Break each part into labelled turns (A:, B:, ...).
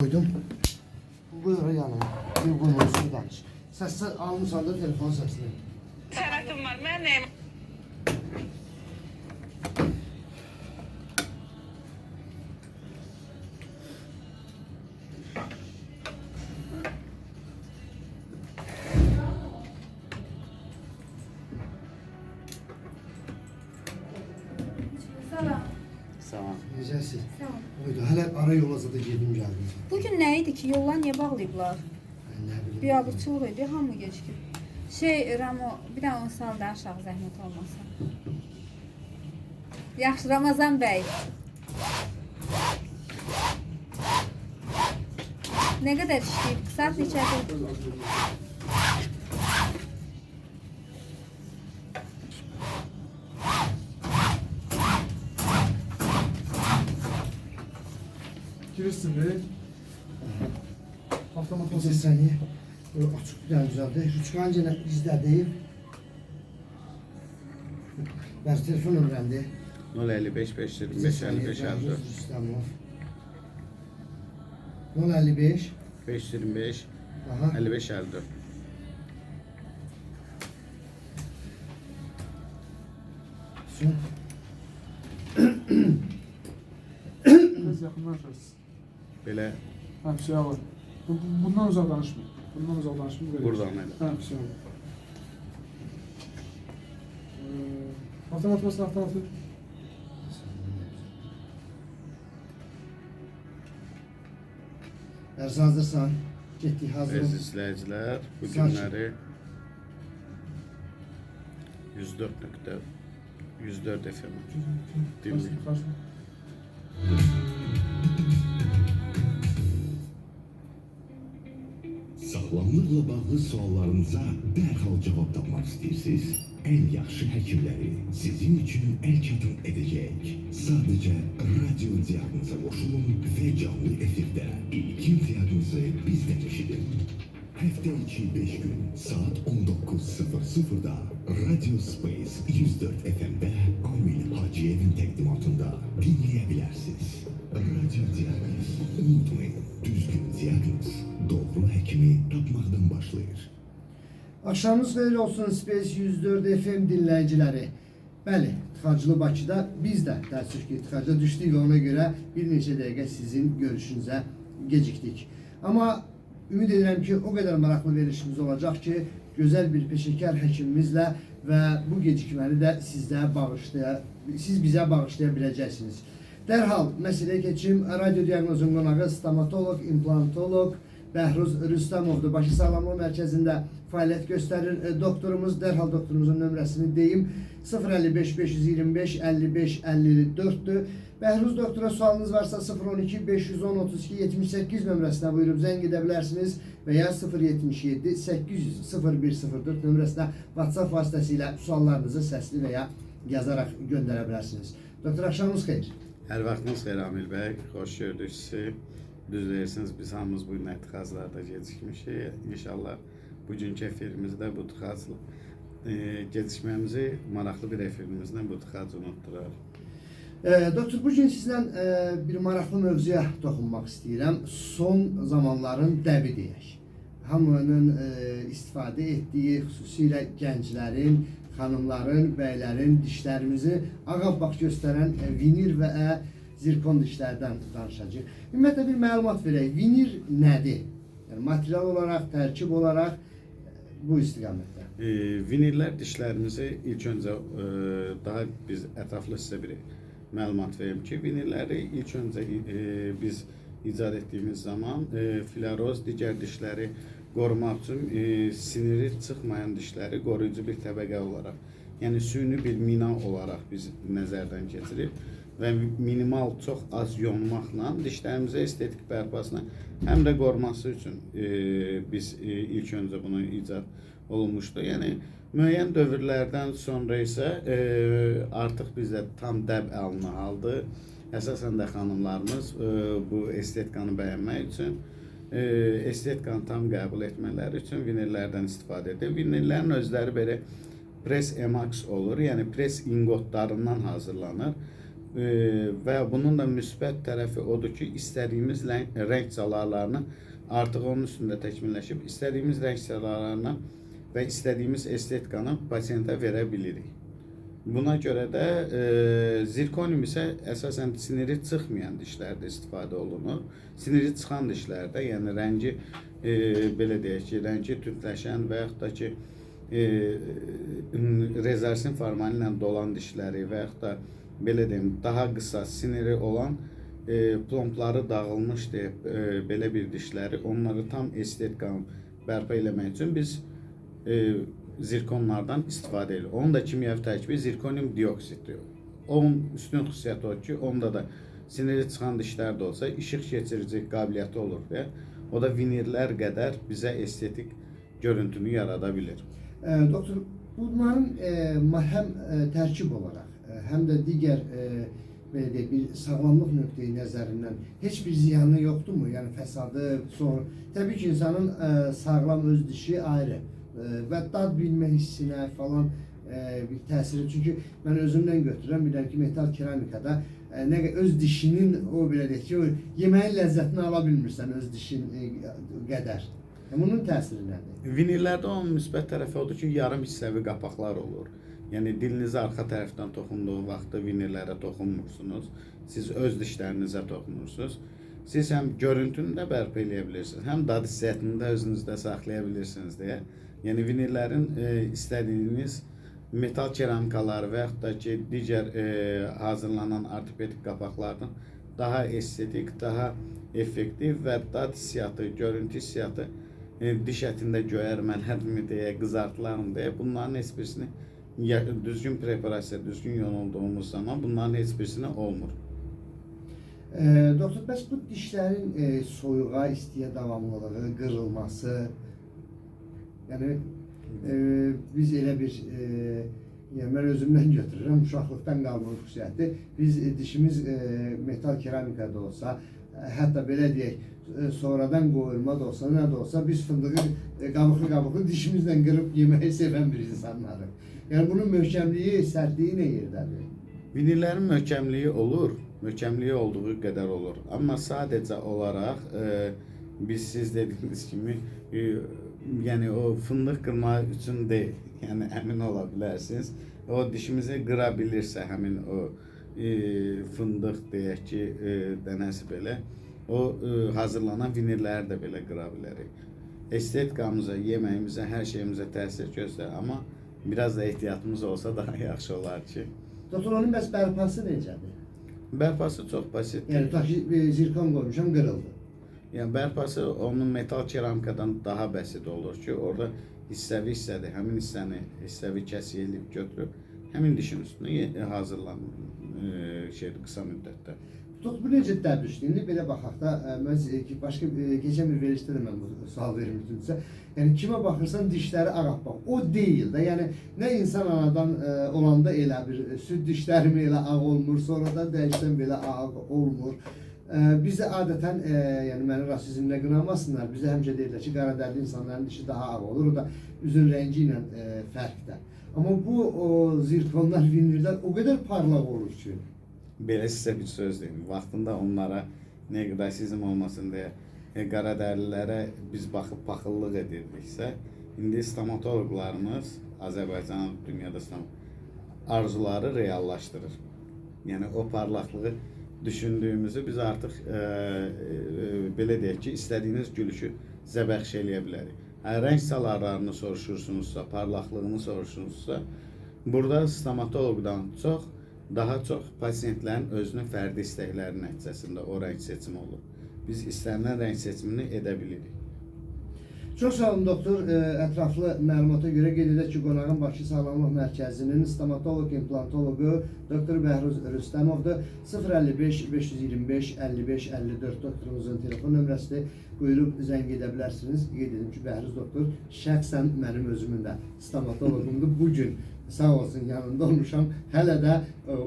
A: Koydum. Buyur yanıma. Bir konusunu danış. Səs almışsan da telefon səsini.
B: Sənətim var, mən nəyim?
C: Salam.
D: Sağ ol.
A: Necəsiz?
C: Sağ ol.
A: Buydu. Hələ ara yola zada gedim gəldim.
C: Bugün nə idi ki, yollar niyə bağlayıblar?
A: Mən nə bilim.
C: Biabırçılıq idi, hamı gecikib. Ramo, bir də onu sal da aşağı zəhmət olmasın. Yaxşı, Ramazan bəy. Nə qədər işləyib? Saat neçədir?
E: Girirsin de. Avtomat
A: Bir
E: olsun.
A: saniye. Böyle açık bir tane düzeldi. Rüçkan gene bizdə deyil. Ver telefon nömrəmdir.
D: 055 525 55 54
A: Rüstəmov. 055.
D: 525
A: Aha.
D: 55 54.
A: Son.
E: Biraz yakınlaşırız.
D: Belə
E: Ha bir şey var. Bundan uzak danışma. Bundan uzak danışma. Böyle.
D: buradan elə.
E: Ha bir şey var. Avtomat basın avtomatı.
A: Dərsə hazırsan. Getdik hazır.
D: Əziz izləyicilər, bu
A: Sakin.
D: günləri 104 FM dinləyin.
E: Karşı.
F: Sağlamlıqla bağlı suallarınıza dərhal cavab tapmaq istəyirsiniz? Ən yaxşı həkimləri sizin üçün əl çatan edəcək. Sadəcə radio diaqnoza qoşulun və canlı efirdə ilkin diaqnozu bizdən eşidin. Həftə içi 5 gün saat 19:00-da Radio Space 104 FM-də Amil Hacıyevin təqdimatında dinləyə bilərsiniz. Radio diaqnoz. Unutmayın, düzgün diaqnoz doğru həkimi tapmaqdan başlayır.
A: Axşamınız xeyir olsun Space 104 FM dinləyiciləri. Bəli, tıxacılı Bakıda biz də təəssüf ki, tıxaca düşdük və ona görə bir neçə dəqiqə sizin görüşünüzə gecikdik. Amma ümid edirəm ki, o qədər maraqlı verilişimiz olacaq ki, gözəl bir peşəkar həkimimizlə və bu gecikməni də siz bizə bağışlaya biləcəksiniz. Dərhal məsələyə keçim. Radio diaqnozun qonağı stomatoloq, implantoloq Bəhruz Rüstəmovdur. Bakı Sağlamlıq Mərkəzində fəaliyyət göstərir. Doktorumuz, dərhal doktorumuzun nömrəsini deyim. 055 525 55 54'dür. Bəhruz doktora sualınız varsa 012 510 32 78 nömrəsinə buyurub zəng edə bilərsiniz və ya 077 800 0104 nömrəsinə WhatsApp vasitəsilə suallarınızı səsli və ya yazaraq göndərə bilərsiniz. Doktor, axşamınız xeyir.
D: Hər vaxtınız xeyir Amil bəy, xoş gördük sizi. Düz deyirsiniz, biz hamımız bu gün tıxaclarda gecikmişik. İnşallah bugünkü efirimizdə bu tıxac gecikməmizi maraqlı bir efirimizdən bu tıxac unutdurar.
A: Doktor, bugün sizlə bir maraqlı mövzuya toxunmaq istəyirəm. Son zamanların dəbi deyək. Hamının istifadə etdiyi, xüsusilə gənclərin, xanımların, bəylərin dişlərimizi ağappaq göstərən vinir və zirkon dişlərdən danışacağıq. Ümumiyyətlə bir məlumat verək. Vinir nədir? Yəni, material olaraq, tərkib olaraq bu istiqamətdə.
D: Vinirlər dişlərimizi ilk öncə daha biz ətraflı sizə bir məlumat verim ki, vinirləri ilk öncə biz icad etdiyimiz zaman filaroz, digər dişləri qorumaq üçün siniri çıxmayan dişləri qoruyucu bir təbəqə olaraq, yəni süni bir mina olaraq biz nəzərdən keçirib və minimal, çox az yonmaqla dişlərimizə estetik bərpasına həm də qoruması üçün biz ilk öncə bunu icad olunmuşdu. Yəni müəyyən dövrlərdən sonra isə artıq bizdə tam dəb əlinə aldı. Əsasən də xanımlarımız bu estetikanı bəyənmək üçün, estetikanı tam qəbul etmələri üçün vinirlərdən istifadə edir. Vinirlərin özləri belə press emax olur, yəni press ingotlarından hazırlanır. Və bunun da müsbət tərəfi odur ki, istədiyimiz rəng çalarlarını artıq onun üstündə təkmilləşib, istədiyimiz rəng çalarlarını və istədiyimiz estetikanı pasiyentə verə bilirik. Buna görə də zirkonium isə əsasən siniri çıxmayan dişlərdə istifadə olunur. Siniri çıxan dişlərdə, yəni rəngi belə deyək ki, rəngi tündləşən və yaxud da ki, rezersin formanı ilə dolan dişləri və yaxud da belə deyim, daha qısa siniri olan plombları dağılmış deyib belə bir dişləri, onları tam estetik bərpa eləmək üçün biz zirkonlardan istifadə edilir. Onun da kimyəvi tərkibi zirkonium dioksiddir. Onun üstün xüsusiyyəti o ki, onda da siniri çıxan dişlər də olsa işıq keçirici qabiliyyəti olur və o da vinirlər qədər bizə estetik görüntünü yarada bilir.
A: Doktor, bunların həm tərkib olaraq, həm də digər belə deyək, bir sağlamlıq nöqteyi nəzərindən heç bir ziyanı yoxdurmu? Yəni fəsadı, sonra təbii ki, insanın sağlam öz dişi ayrı və dad bilmə hissinə falan bir təsiri. Çünki mən özümdən götürürəm, bilirəm ki, metal keramikada öz dişinin o belə deyək ki, yeməyin ləzzətini ala bilmirsən öz dişin qədər. Bunun təsiri nədir?
D: Vinillərdə onun müsbət tərəfi odur ki, yarım hissəvi qapaqlar olur. Yəni dilinizi arxa tərəfdən toxunduğu vaxtda vinillərə toxunmursunuz. Siz öz dişlərinizə toxunursunuz. Siz həm görüntünü də bərpa eləyə bilirsiniz, həm dad hissiyatını da özünüzdə saxlaya bilirsiniz deyə. Yəni vinillərin istədiyiniz metal keramikaları və yaxud da ki, digər hazırlanan ortopedik qapaqlardan daha estetik, daha effektiv və dad hissiyatı, görüntü hissiyatı, diş ətində göyərmələrmi deyə, qızartılarım deyə, bunların heç birisini düzgün preparasiya, düzgün yonulduğumuz zaman bunların heç birisini olmur.
A: Doktor, bəs bu dişlərin soyuğa, istiyə davamlılığı, qırılması, yəni biz elə bir, yəni mən özümdən götürürəm, uşaqlıqdan qalma xüsusiyyəti, biz dişimiz metal keramikada olsa, hətta belə deyək, sonradan qoyulma da olsa, nə də olsa, biz fındığı qabıqlı dişimizlə qırıb yeməyi sevən bir insanlarıq. Yəni bunun möhkəmliyi, sərtliyi nə yerdədir?
D: Vinillərin möhkəmliyi olur, möhkəmliyi olduğu qədər olur. Amma sadəcə olaraq biz siz dediyiniz kimi, yəni o fındıq qırmaq üçün deyil, yəni əmin ola bilərsiniz. O dişimizi qıra bilirsə, həmin o fındıq deyək ki, dənəsi belə, o hazırlanan vinilləri də belə qıra bilərik. Estetikamıza, yeməyimizə, hər şeyimizə təsir göstərir, amma biraz da ehtiyatımız olsa daha yaxşı olar ki.
A: Doktor, onun bəs bərpası necədir?
D: Bərpası çox basitdir.
A: Yəni, tutaq ki, zirkon qoymuşam, qırıldı.
D: Yəni, bərpası onun metal keramikadan daha basit olur ki, orada hissəvi-hissədir, həmin hissəni hissəvi kəsik eləyib götürüb, həmin dişin üstünə hazırlanır qısa müddətdə.
A: Doktor, bu necə dəbüşdür? İndi belə baxaq da, başqa keçən bir verişdə də mən bu sual vermişdimsə, yəni kimə baxırsan dişləri ağappaq, o deyil də, yəni nə insan anadan olanda elə bir süd dişləri mi elə ağ olmur, sonradan dəyişdən belə ağ olmur. Bizə adətən, yəni məni rasizmlə qınamasınlar, bizə həmçə deyirlər ki, qaradərli insanların dişi daha ağ olur, o da üzün rəngi ilə fərqdə. Amma bu zirkonlar, vinillər o qədər parlaq olur ki.
D: Belə sizə bir söz deyim, vaxtında onlara rasizm olmasın deyə qaradərlilərə biz baxıb paxıllıq edirdiksə, indi stomatoloqlarımız Azərbaycan, dünyada arzuları reallaşdırır. Yəni o parlaqlığı düşündüyümüzü biz artıq belə deyək ki, istədiyiniz gülüşü sizə bəxş eləyə bilərik. Rəng salarlarını soruşursunuzsa, parlaqlığını soruşursunuzsa, burada stomatoloqdan çox, daha çox pasiyentlərin özünün fərdi istəkləri nəticəsində o rəng seçimi olur. Biz istənilən rəng seçimini edə bilirik.
A: Çox sağ olun doktor. Ətraflı məlumata görə qeyd edək ki, qonağın Bakı Sağlamlıq Mərkəzinin stomatoloq, implantoloqu Dr. Bəhruz Rüstəmovdur. 055-525-55-54 doktorumuzun telefon nömrəsidir. Buyurub zəng edə bilərsiniz. Qeyd edim ki, Bəhruz doktor şəxsən mənim özümün də stomatoloqumdur. Bugün sağ olsun yanında olmuşam. Hələ də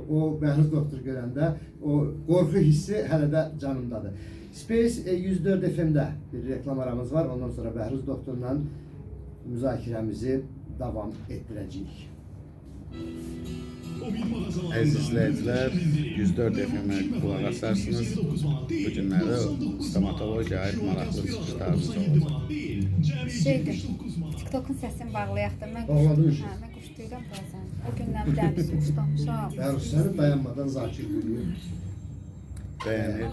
A: o Bəhruz doktor görəndə o qorxu hissi hələ də canımdadır. Space 104 FM-də bir reklam aramız var. Ondan sonra Bəhruz doktorla müzakirəmizi davam etdirəcəyik.
D: Əziz izləyicilər, 104 FM-ə qulaq asarsınız. Bu günləri stomatologiya aid maraqlı çıxışlarımız olacaq.
C: Şeydir, TikTok'un səsini bağlayaq da. Mən
A: Bağladın mı?
C: Hə, mən quşduyuram bəzən. O gündən bir dənə biz quşlamışam.
A: Bəhrusları dayanmadan Zakir gülüyor.
D: Bəyənir.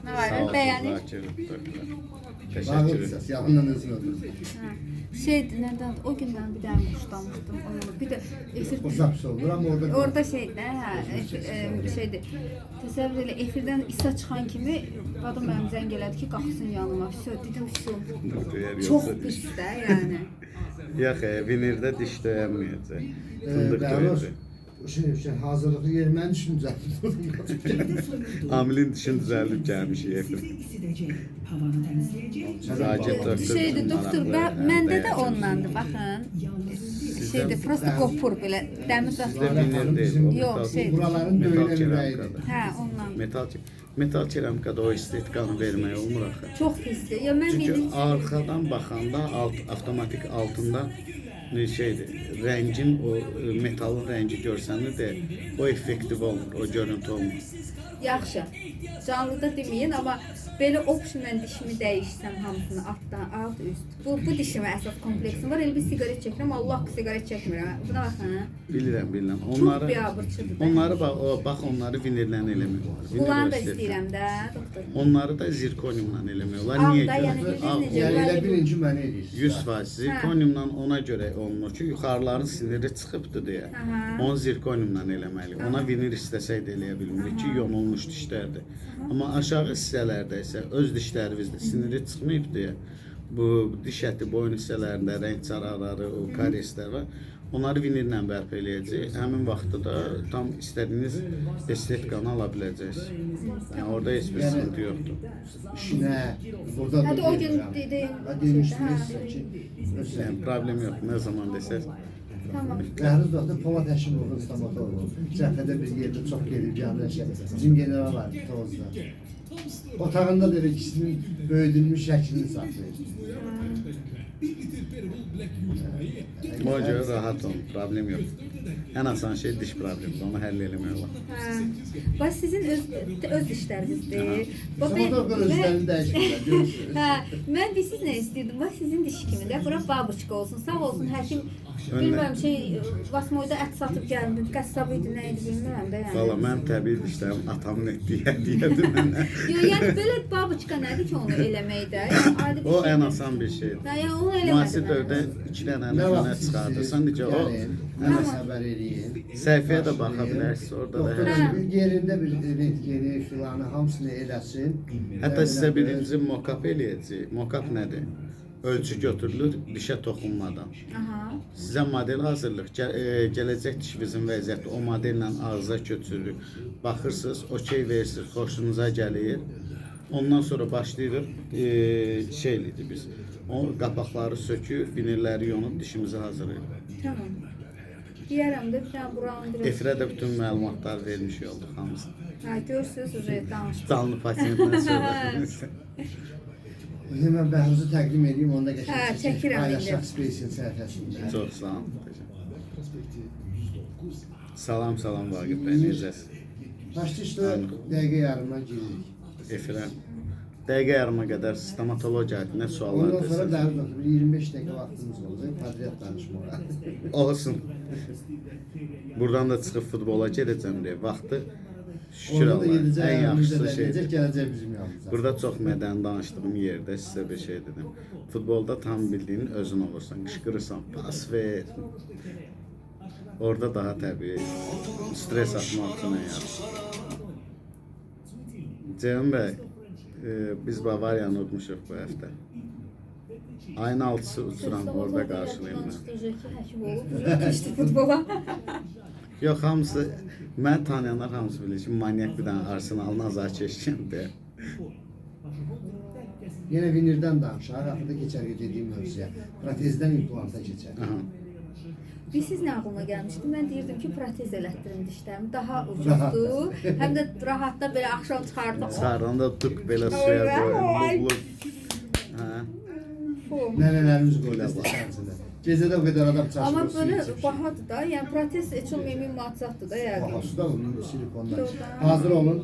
C: Nə
D: Sağ
C: var,
D: olsun
C: bəyənir.
D: Zakir doktor.
A: Bağlı
D: Təşəkkür
A: bir
D: ederim.
A: ses. Yakından özün öldür.
C: Hə. Şeydir, nədən o gündən bir dənə quşlamışdım onu. Bir də efir
A: O zapsı olur ama orada...
C: orada şeydir, hə, şeydir. Təsəvvür elə efirdən isa çıxan kimi qadın mənim zəng elədi ki, qalxsın yanıma. Vəsə dedim, vəsə. Çox pis də, yəni.
D: Yox, vinirdə diş döyənməyəcək. Fındıq
A: Bəhrus,
D: döyəcək.
A: hazırlıklı yer mən düşünəcəm.
D: Amilin dişini düzəldib gəlmişik efir. Zakir doktor.
C: Şeydir, doktor, məndə də ondandır, baxın. Şeydir, prosta qopur belə, dəmir
D: Sizdə
C: zətlər.
D: vinir deyil, o
C: Yox,
D: metal-
C: şeydir.
A: Buraların
D: metal
A: döyülən
D: keramikadır.
A: ürəyidir.
C: Hə, ondan.
D: Metal keramikada o estetikanı vermək olmur axı.
C: Çox pisdir. Ya mən
D: Çünki
C: dedim,
D: arxadan baxanda avtomatik altında şeydir, rəngin o metalın rəngi görsənir də o effektiv olmur, o görüntü olmur.
C: yaxşı. Canlıda deməyin, amma belə optionla dişimi dəyişsəm hamısını altdan alt üst. Bu dişimə əsas kompleksim var. Elə bir siqaret çəkirəm, Allah siqaret çəkmirəm. Buna baxın.
D: Bilirəm.
C: Çox
D: Onları
C: biabırçıdır.
D: onları bax onları vinirlə eləmirlər.
C: Bunları da
D: o istəyir.
C: istəyirəm də, doktor.
D: Onları da zirkoniumla eləmiyorlar.
C: Al
D: Niyə
C: da, yəni
D: görə?
C: bildiniz
D: Al,
C: necə?
A: Yani elə birinci mənə edir.
D: 100% zirkoniumla ona görə olunur ki, yuxarıların siniri çıxıbdı deyə.
C: Aha.
D: Onu zirkoniumla eləməli. Ona vinir istəsək də eləyə bilmirik ki, yonulmuş dişlərdir. Amma aşağı hissələrdə isə öz dişlərimizdə siniri çıxmayıb deyə bu diş əti boyun hissələrində rəng çaraqları, o karyeslər var. Onları vinirlə bərpa eləyəcək. Həmin vaxtda da tam istədiyiniz estetikanı ala biləcəksiniz. Yəni orada heç bir sıkıntı yoxdur.
A: İşinə, burada da
C: Hadi o gün
A: deyirəm.
C: dedim.
A: Demişdiniz ki,
D: Yəni problem yox. Nə zaman desəz.
C: Tamam.
A: Bəhruz doktor Polat Həşimovun stomatologu. Cəbhədə bir yerdə çox gedib gələn şey. Bizim general var Tovuzda. Otağında da ikisinin böyüdülmüş şəklini saxlayır.
D: O görə rahat olun, problem yox. Ən asan şey diş problemidir, onu həll eləmək olar.
C: Hə. Bax sizin öz dişlərinizdir. Bax
A: Stomatologlar özlərini dəyişmirlər, görürsünüz.
C: Hə, mən də siz nə istəyirdim? Bax sizin diş kimi də bura babuçka olsun. Sağ olsun həkim. Bilmirəm Vasmoyda ət satıb gəldi. Qəssab idi, nə idi bilmirəm də yəni.
D: Valla mən təbii dişlərim atamın etdiyi hədiyyədir mənə.
C: Yox, yəni belə babuçka nədir ki onu eləməkdə? Yəni adi bir
D: O
C: şey.
D: ən asan bir şeydir.
C: Hə, yəni onu eləmədim.
D: Müasir dövrdə 2 dənə nənə çıxardırsan, necə o
A: Mənə xəbər eləyin.
D: səhifəyə də baxa bilərsiniz, orada da
A: Doktor
D: hər şey.
A: bir yerində bir rentgeni, filanı hamısını eləsin.
D: Hətta sizə birinci mokap eləyəcək. Mokap nədir? Ölçü götürülür dişə toxunmadan.
C: Aha.
D: Sizə model hazırlıq, gələcək dişinizin vəziyyəti o modellə ağza köçürülür. Baxırsınız, okey verirsiniz, xoşunuza gəlir. Ondan sonra başlayırıq şeylidir biz. O qapaqları sökür, vinirləri yonub dişimizi hazırlayırıq.
C: Tamam. Deyərəm də bir dənə buranın biraz.
D: Efirə də bütün məlumatlar vermiş olduq hamısı.
C: Hə, görürsünüz, danışdım.
D: Canlı pasientlə söhbətimiz.
A: İndi mən Bəhruzu təqdim edeyim, onda
C: Hə, çəkirəm indi.
A: Paylaşaq Space-in səhifəsində.
D: Çox sağ olun. Salam Vaqif bəy, necəsiz?
A: Başlayışda dəqiqə yarımdan giririk.
D: Efirə. Dəqiqə yarıma qədər stomatologiya haqqında suallar
A: Ondan sonra
D: desəz.
A: Bəhruz doktor, bir 25 dəqiqə vaxtımız olacaq, padriyat danışmağa.
D: Olsun. Buradan da çıxıb futbola gedəcəm deyə vaxtı şükür
A: Orada da
D: Allah.
A: gedəcək,
D: Ən yaxşısı
A: gələcək,
D: şeydir.
A: gələcək bizim yanımıza.
D: Burada çox mədəni danışdığım yerdə sizə bir şey dedim. Futbolda tam bildiyin özün olursan, qışqırırsan, pas ver. Orada daha təbii stres atmaq üçün yəni. Ceyhun bəy, biz Bavariyanı unutmuşuq bu həftə. Ayın 6-sı uçuram, orada qarşılayım mən.
C: Həkim olub, düşdü futbola.
D: Yox, hamısı, mən tanıyanlar hamısı bilir ki, manyak bir dənə Arsenalın azarkeşkəndir.
A: Yenə vinirdən danışaq, axırda keçərik dediyim mövzuya. Protezdən implanta keçər.
D: Aha.
C: Siz nə ağlıma gəlmişdi? Mən deyirdim ki, protez elətdirim dişlərimi. Daha ucuzdur. Həm də rahat da belə axşam çıxardım.
D: Çıxardanda tuk belə suya qoyun, buğulub. Hə.
A: Nənələrimiz qoydu istəsəmsinə. Gecədə o qədər adam çaşır.
C: Amma
A: o suyu
C: belə
A: içib.
C: bahadır da. Yəni protez heç olmayan 1000 manatdır da yəqin.
A: Bahası da onun silikondan.
C: Doğrudan.
A: Hazır olun.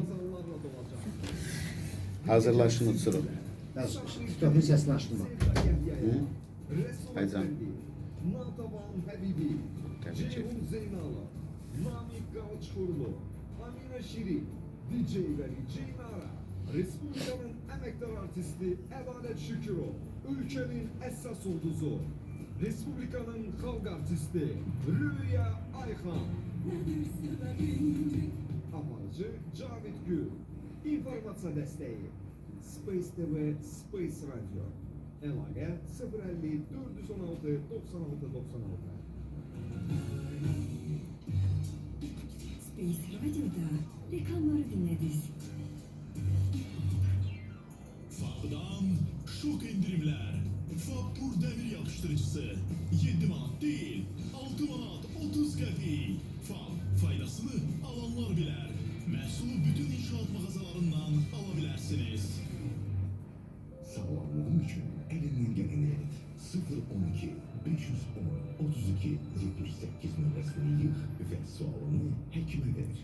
D: Hazırlaşın uçurun.
A: Ben TikTok'un sesini açtım bak.
D: Hı? Aycan.
F: Natavan Habibi,
D: Tabii ki.
F: Ceyhun Zeynalov, Namik Qaraçxurlu, Amina Şiri, DJ Vəli Ceynara, Respublikanın əməkdar artisti Ədalet Şükürov, ülkenin əsas ulduzu, Respublikanın xalq artisti Rüya Ayxan, aparıcı Cavid Gül, informasiya dəstəyi Space TV, Space Radio, əlaqə 050 416 96 96.
G: Space Radyo'da reklamları dinlediniz.
H: Fab'dan şok indirimler. Fab demir yapıştırıcısı 7 manat değil 6 manat 30 qəpik. Fab faydasını alanlar bilir. Məhsulu bütün inşaat mağazalarından alabilirsiniz.
F: Sağlamlığın üçün elindən gələni et. 012 510 32 78 nömrəsini yığ və sualını həkimə ver.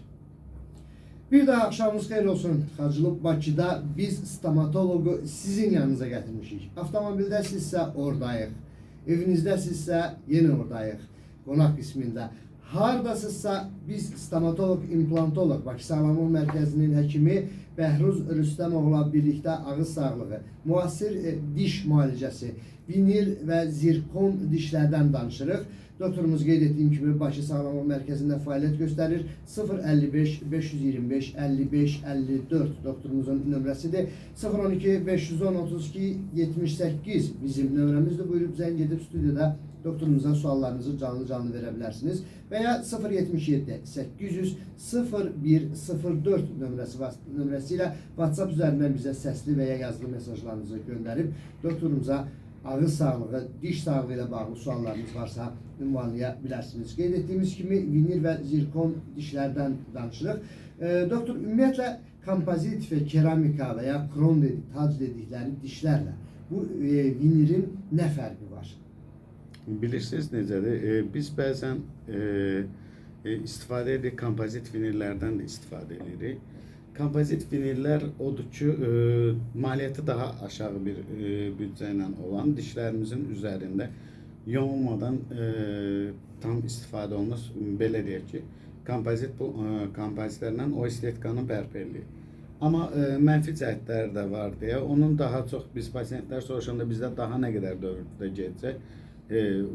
A: Bir daha akşamınız xeyir olsun. Hacılıq Bakıda biz stomatologu sizin yanınıza getirmişik. Avtomobildəsinizsə oradayıq. Evinizdəsinizsə yenə oradayıq. Qonaq qismində. Hardasızsa biz stomatolog, implantolog, Bakı Sağlamlıq Mərkəzinin həkimi Bəhruz Rüstəmovla birlikdə ağız sağlığı, müasir diş müalicəsi, vinil və zirkon dişlərdən danışırıq. Doktorumuz qeyd etdiyim kimi Bakı Sağlamlıq Mərkəzində fəaliyyət göstərir. 055 525 55 54 doktorumuzun nömrəsidir. 012 510 32 78 bizim nömrəmizdir. Buyurub zəng edib studiyada doktorumuza suallarınızı canlı verə bilərsiniz. Və ya 077 800 0104 nömrəsi ilə WhatsApp üzərindən bizə səsli və ya yazılı mesajlarınızı göndərib doktorumuza ağız sağlığı, diş sağlığı ilə bağlı suallarınız varsa ünvanlaya bilərsiniz. Qeyd etdiyimiz kimi vinil və zirkon dişlərdən danışırıq. Doktor, ümumiyyətlə kompozit və keramika və ya kron tac dedikləri dişlərlə bu vinilin nə fərqi var?
D: Bilirsiniz necədir? Biz bəzən istifadə edirik, kompozit vinillərdən də istifadə edirik. Kompozit vinillər odur ki, maliyyəti daha aşağı bir büdcə ilə olan dişlərimizin üzərində yonulmadan tam istifadə olunur. Belə deyək ki, kompozit bu kompozitlərlə o estetikanı bərpa edir. Amma mənfi cəhətləri də var deyə, onun daha çox biz pasientlər soruşanda bizdə daha nə qədər dövrdə gedəcək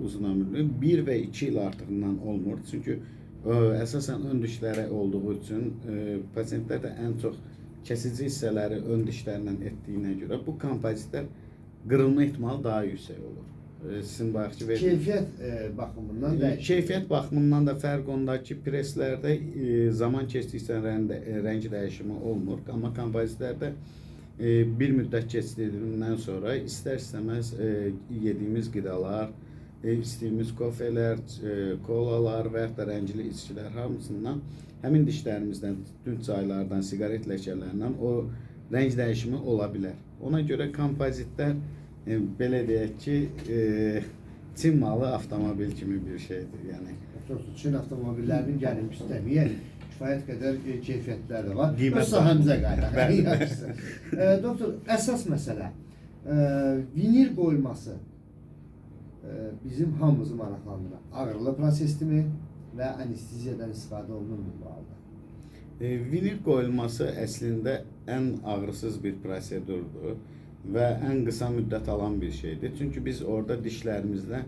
D: uzun ömürlü 1 və 2 il artığından olmur. Çünki əsasən ön dişləri olduğu üçün pasientlər də ən çox kəsici hissələri ön dişlərlə etdiyinə görə bu kompozitlər qırılma ehtimalı daha yüksək olur. Sizin bayaqki
A: Keyfiyyət baxımından dəyişir.
D: Keyfiyyət baxımından da fərq onda ki, preslərdə zaman keçdikcə rəng dəyişimi olmur. Amma kompozitlərdə bir müddət keçirdikdən sonra istər-istəməz yediyimiz qidalar, içdiyimiz kofelər, kolalar və yaxud da rəngli içkilər hamısından həmin dişlərimizdən, tünd çaylardan, siqaret ləkələrindən o rəng dəyişimi ola bilər. Ona görə kompozitlər belə deyək ki, Çin malı avtomobil kimi bir şeydir. Yəni
A: Çin avtomobillərinin gəlmiş istəməyən kifayət qədər keyfiyyətləri də var.
D: Qiymət
A: Öz sahəmizə qayıdaq. Doktor, əsas məsələ vinil qoyulması bizim hamımızı maraqlandırır. Ağrılı prosesdirmi və anesteziyadan istifadə olunur mu bu halda?
D: Vinil qoyulması əslində ən ağrısız bir prosedurdur və ən qısa müddət alan bir şeydir. Çünki biz orada dişlərimizdə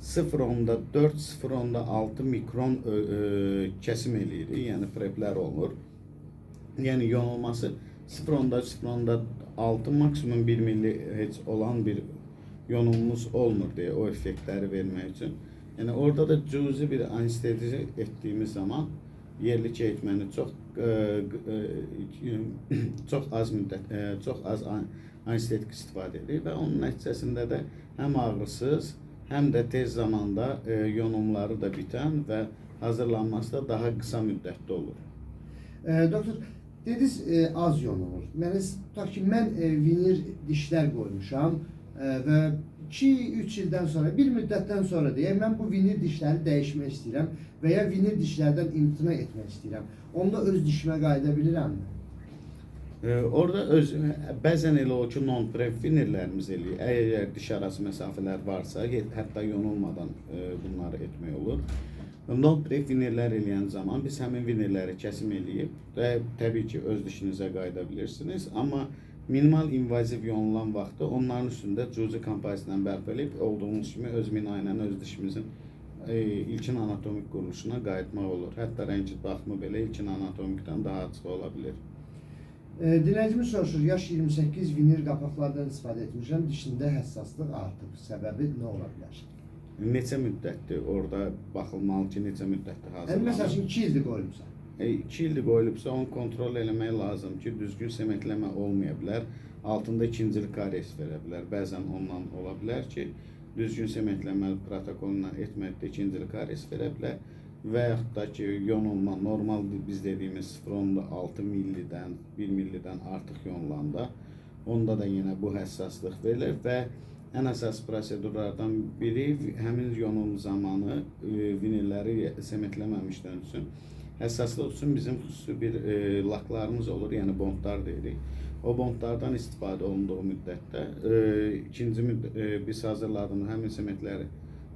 D: 0.4-0.6 mikron kəsim eləyirik, yəni preplər olunur. Yəni yonulması 0.6 maksimum 1 milli heç olan bir yonumumuz olmur deyə o effektləri vermək üçün. Yəni orada da cüzi bir anestezi etdiyimiz zaman yerli keyitməni çox az müddət, çox az anestetik istifadə edir və onun nəticəsində də həm ağrısız, həm də tez zamanda yonumları da bitən və hazırlanması da daha qısa müddətdə olur.
A: Doktor, dediniz az yonulur. Tutaq ki, mən vinil dişlər qoymuşam, və 2-3 ildən sonra, bir müddətdən sonra deyək, mən bu vinil dişləri dəyişmək istəyirəm və ya vinil dişlərdən imtina etmək istəyirəm. Onda öz dişimə qayıda bilirəmmi?
D: Orada bəzən elə o ki, non-prep vinillərimiz eləyir. Əgər diş arası məsafələr varsa, hətta yonulmadan bunları etmək olur. Non-prep vinillər eləyən zaman biz həmin vinilləri kəsim eləyib və təbii ki, öz dişinizə qayıda bilirsiniz. Amma minimal invaziv yonulan vaxtı onların üstündə cüzi kompozisiya bərpa edib olduğumuz kimi öz mina ilə öz dişimizin ilkin anatomik quruluşuna qayıtmaq olur. Hətta rəngit baxımı belə ilkin anatomikdən daha açıq ola bilir.
A: Dinləyicimiz soruşur, yaş 28 vinil qapaqlardan istifadə etmişəm, dişində həssaslıq artıb. Səbəbi nə ola bilər?
D: Neçə müddətdir orada baxılmalı ki, neçə müddətdir
A: Yəni,
D: hazırlanır?
A: məsəl üçün 2 ildir qoyulmuşsa.
D: 2 ildir qoyulubsa onu kontrol eləmək lazım ki, düzgün sementləmə olmaya bilər. Altında ikincil karies verə bilər. Bəzən ondan ola bilər ki, düzgün sementləmə protokoluna etməkdə ikincil karies verə bilər. Və yaxud da ki, yonulma, normal biz dediyimiz 0.6 millidən, 1 millidən artıq yonulanda, onda da yenə bu həssaslıq verilir və ən əsas prosedurlardan biri həmin yonulma zamanı vinilləri sementləməmişdən üçün həssaslıq üçün bizim xüsusi bir laklarımız olur, yəni bondlar deyirik. O bondlardan istifadə olunduğu müddətdə biz hazırladığımız həmin sementləri,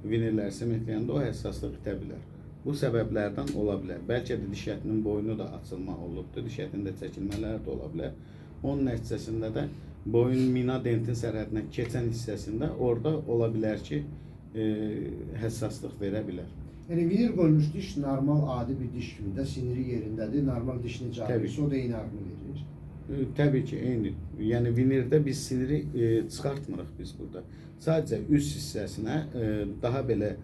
D: vinilləri sementləyəndə o həssaslıq itə bilər. Bu səbəblərdən ola bilər. Bəlkə də diş ətinin boynu da açılma olubdur, diş ətində çəkilmələr də ola bilər. Onun nəticəsində də boyun mina dentin sərhədinə keçən hissəsində orada ola bilər ki, həssaslıq verə bilər.
A: Yəni, vinil qoyulmuş diş normal, adi bir diş kimi də siniri yerindədir, normal diş necə ağrıysa, o da eyni ağrını verir.
D: Təbii ki, eyni. Yəni, vinildə biz siniri çıxartmırıq biz burada. Sadəcə üst hissəsinə daha belə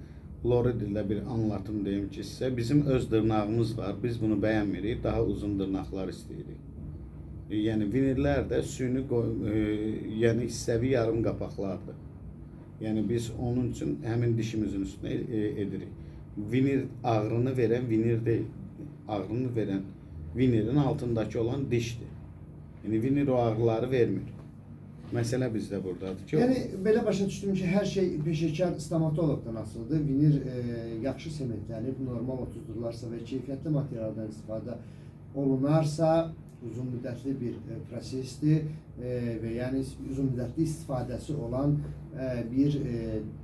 D: lori dildə bir anlatım deyim ki, sizə bizim öz dırnağımız var, biz bunu bəyənmirik, daha uzun dırnaqlar istəyirik. Yəni vinillər də süni yəni hissəvi yarım qapaqlardır. Yəni biz onun üçün həmin dişimizin üstünə edirik. Vinil ağrını verən vinil deyil, ağrını verən vinilin altındakı olan dişdir. Yəni vinil o ağrıları vermir. Məsələ bizdə buradadır ki...
A: Yəni, belə başa düşdüm ki, hər şey peşəkar stomatoloqdan asılıdır. Vinil yaxşı sementlənib, normal otuzdurlarsa və keyfiyyətli materialdan istifadə olunarsa, uzun müddətli bir prosesdir və yəni uzun müddətli istifadəsi olan bir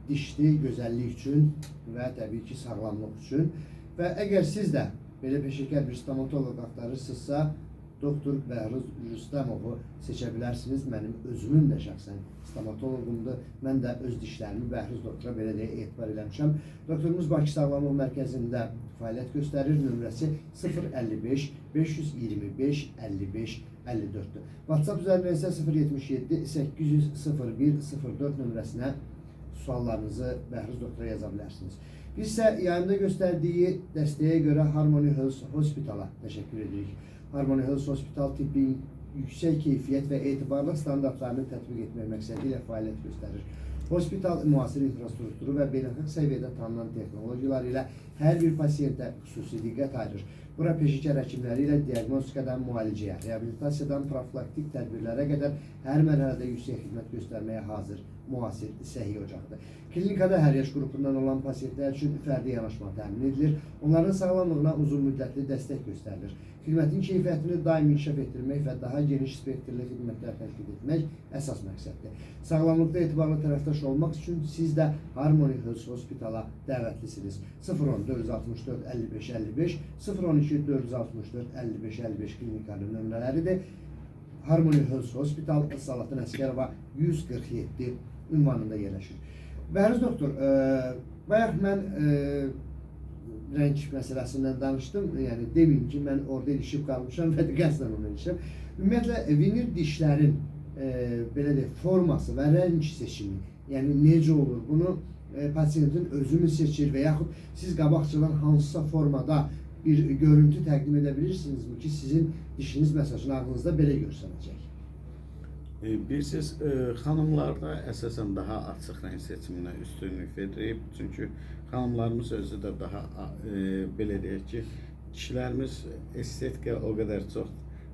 A: dişdir gözəllik üçün və təbii ki, sağlamlıq üçün. Və əgər siz də belə peşəkar bir stomatoloq axtarırsınızsa, Doktor Bəhruz Rüstəmovu seçə bilərsiniz. Mənim özümün də şəxsən stomatoloqumdur. Mən də öz dişlərimi Bəhruz doktora belə deyə etibar eləmişəm. Doktorumuz Bakı Sağlamlıq Mərkəzində fəaliyyət göstərir. Nömrəsi 055 525 55 54-dür. WhatsApp üzərindən isə 077 800 01 04 nömrəsinə suallarınızı Bəhruz doktora yaza bilərsiniz. Biz isə yayında göstərdiyi dəstəyə görə Harmony Health Hospital'a təşəkkür edirik. Harmony Health Hospital tibbin yüksək keyfiyyət və etibarlı standartlarını tətbiq etmək məqsədi ilə fəaliyyət göstərir. Hospital müasir infrastrukturu və beynəlxalq səviyyədə tanınan texnologiyalar ilə hər bir pasiyentə xüsusi diqqət ayırır. Bura peşəkar həkimləri ilə diaqnostikadan müalicəyə, reabilitasiyadan profilaktik tədbirlərə qədər hər mərhələdə yüksək xidmət göstərməyə hazır müasir səhiyyə ocaqdır. Klinikada hər yaş qrupundan olan pasiyentlər üçün fərdi yanaşma təmin edilir. Onların sağlamlığına uzun müddətli dəstək göstərilir. Xidmətin keyfiyyətini daim inkişaf etdirmək və daha geniş spektrli xidmətlər təklif etmək əsas məqsəddir. Sağlamlıqda etibarlı tərəfdaş olmaq üçün siz də Harmony Health Hospital'a dəvətlisiniz. 010 464 55 55 012 464 55 55 klinikanın nömrələridir. Harmony Health Hospital Salatın Əsgərova 147 ünvanında yerləşir. Bəhruz doktor, bayaq mən rəng məsələsindən danışdım. Yəni demeyim ki, mən orada ilişib qalmışam və qəsdən onu ilişib. Ümumiyyətlə, vinil dişlərin belə deyək, forması və rəng seçimi, yəni necə olur? Bunu pasiyentin özü mü seçir və yaxud siz qabaqcadan hansısa formada bir görüntü təqdim edə bilirsinizmi ki, sizin dişiniz məsələn ağzınızda belə görsənəcək?
D: Bilirsiniz, xanımlarda əsasən daha açıq rəng seçiminə üstünlük verir. Çünki xanımlarımız özü də daha, belə deyək ki, kişilərimiz estetikaya o qədər çox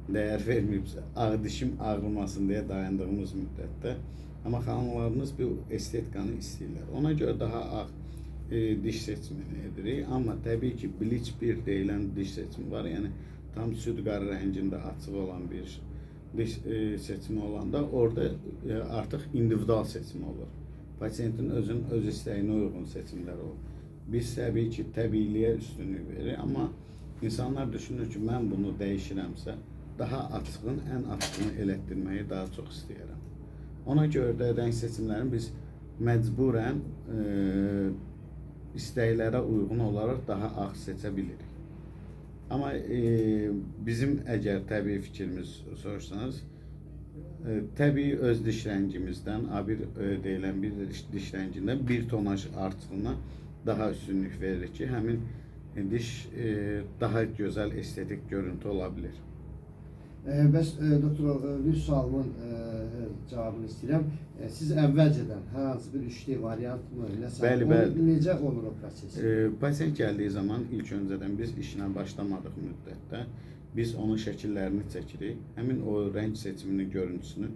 D: dəyər verməyibsə, dişim ağrımasın deyə dayandığımız müddətdə Amma xanımlarımız bu estetikanı istəyirlər. Ona görə daha ağ diş seçimini edirik. Amma təbii ki, bleach bir deyilən diş seçimi var. Yəni tam süd qarı rəngində açıq olan bir diş seçimi olanda orada artıq individual seçim olur. Pasiyentin öz istəyinə uyğun seçimlər olur. Biz təbii ki, təbiiliyə üstünlük veririk, amma insanlar düşünür ki, mən bunu dəyişirəmsə, daha açığın, ən açığını elətdirməyi daha çox istəyirəm. Ona görə də rəng seçimlərini biz məcburən istəklərə uyğun olaraq daha ağ seçə bilirik. Amma bizim əgər təbii fikrimiz soruşsanız, təbii öz diş rəngimizdən, A1 deyilən bir diş rəngindən bir tonaj artığına daha üstünlük verir ki, həmin diş daha gözəl estetik görüntü ola bilir.
A: Bəs doktor, bir sualımın cavabını istəyirəm. Siz əvvəlcədən hər hansı bir 3D variant mı,
D: Bəli.
A: necə olur o proses?
D: Pasient gəldiyi zaman ilk öncədən biz işinə başlamadıq müddətdə biz onun şəkillərini çəkirik. Həmin o rəng seçiminin görüntüsünü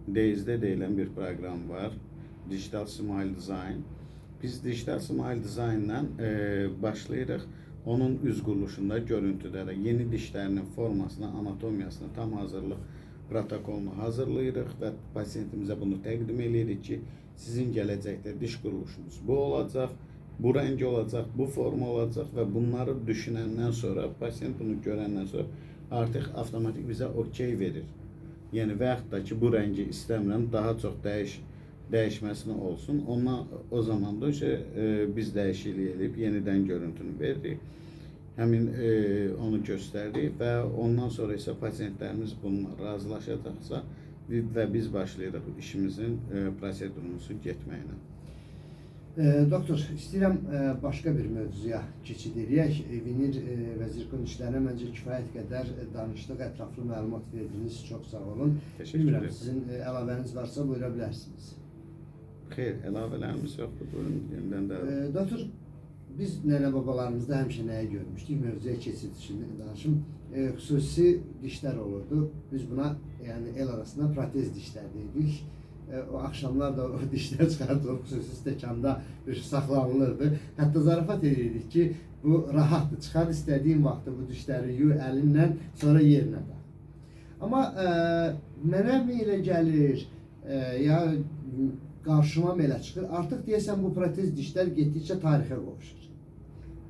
D: DSD deyilən bir proqram var. Digital Smile Design. Biz Digital Smile Design-la başlayırıq. Onun üz quruluşunda, görüntüdə də yeni dişlərinin formasına, anatomiyasına tam hazırlıq protokolunu hazırlayırıq və pasiyentimizə bunu təqdim edirik ki, sizin gələcəkdə diş quruluşunuz bu olacaq, bu rəng olacaq, bu forma olacaq və bunları düşünəndən sonra, pasiyent bunu görəndən sonra artıq avtomatik bizə okey verir. Yəni və yaxud da ki, bu rəngi istəmirəm, daha çox dəyişməsini olsun. Ondan o zaman da biz dəyişiklik edib yenidən görüntünü veririk. Həmin onu göstəririk və ondan sonra isə pasientlərimiz bununla razılaşacaqsa və biz başlayırıq işimizin prosedurumuzu getməklə.
A: Doktor, istəyirəm başqa bir mövzuya keçid edək. Vinil və zirkon işlərinə məncə kifayət qədər danışdıq, ətraflı məlumat verdiniz. Çox sağ olun. Bilmirəm, sizin əlavəniz varsa buyura bilərsiniz.
D: Xeyr, əlavələrimiz yoxdur. Buyurun, yenidən də.
A: Doktor, biz nənə-babalarımızda həmişə nəyi görmüşdük? Mövzuya keçid üçün danışım. Xüsusi dişlər olurdu. Biz buna, yəni el arasında protez dişlər dedik. O axşamlar da o dişlər çıxardılıb xüsusi stəkanda saxlanılırdı. Hətta zarafat edirdik ki, bu rahatdır. Çıxar istədiyin vaxtda bu dişləri yu əlinlə, sonra yerinə də. Amma mənə elə gəlir, ya qarşıma elə çıxır. Artıq deyəsən bu protez dişlər getdikcə tarixə qovuşur.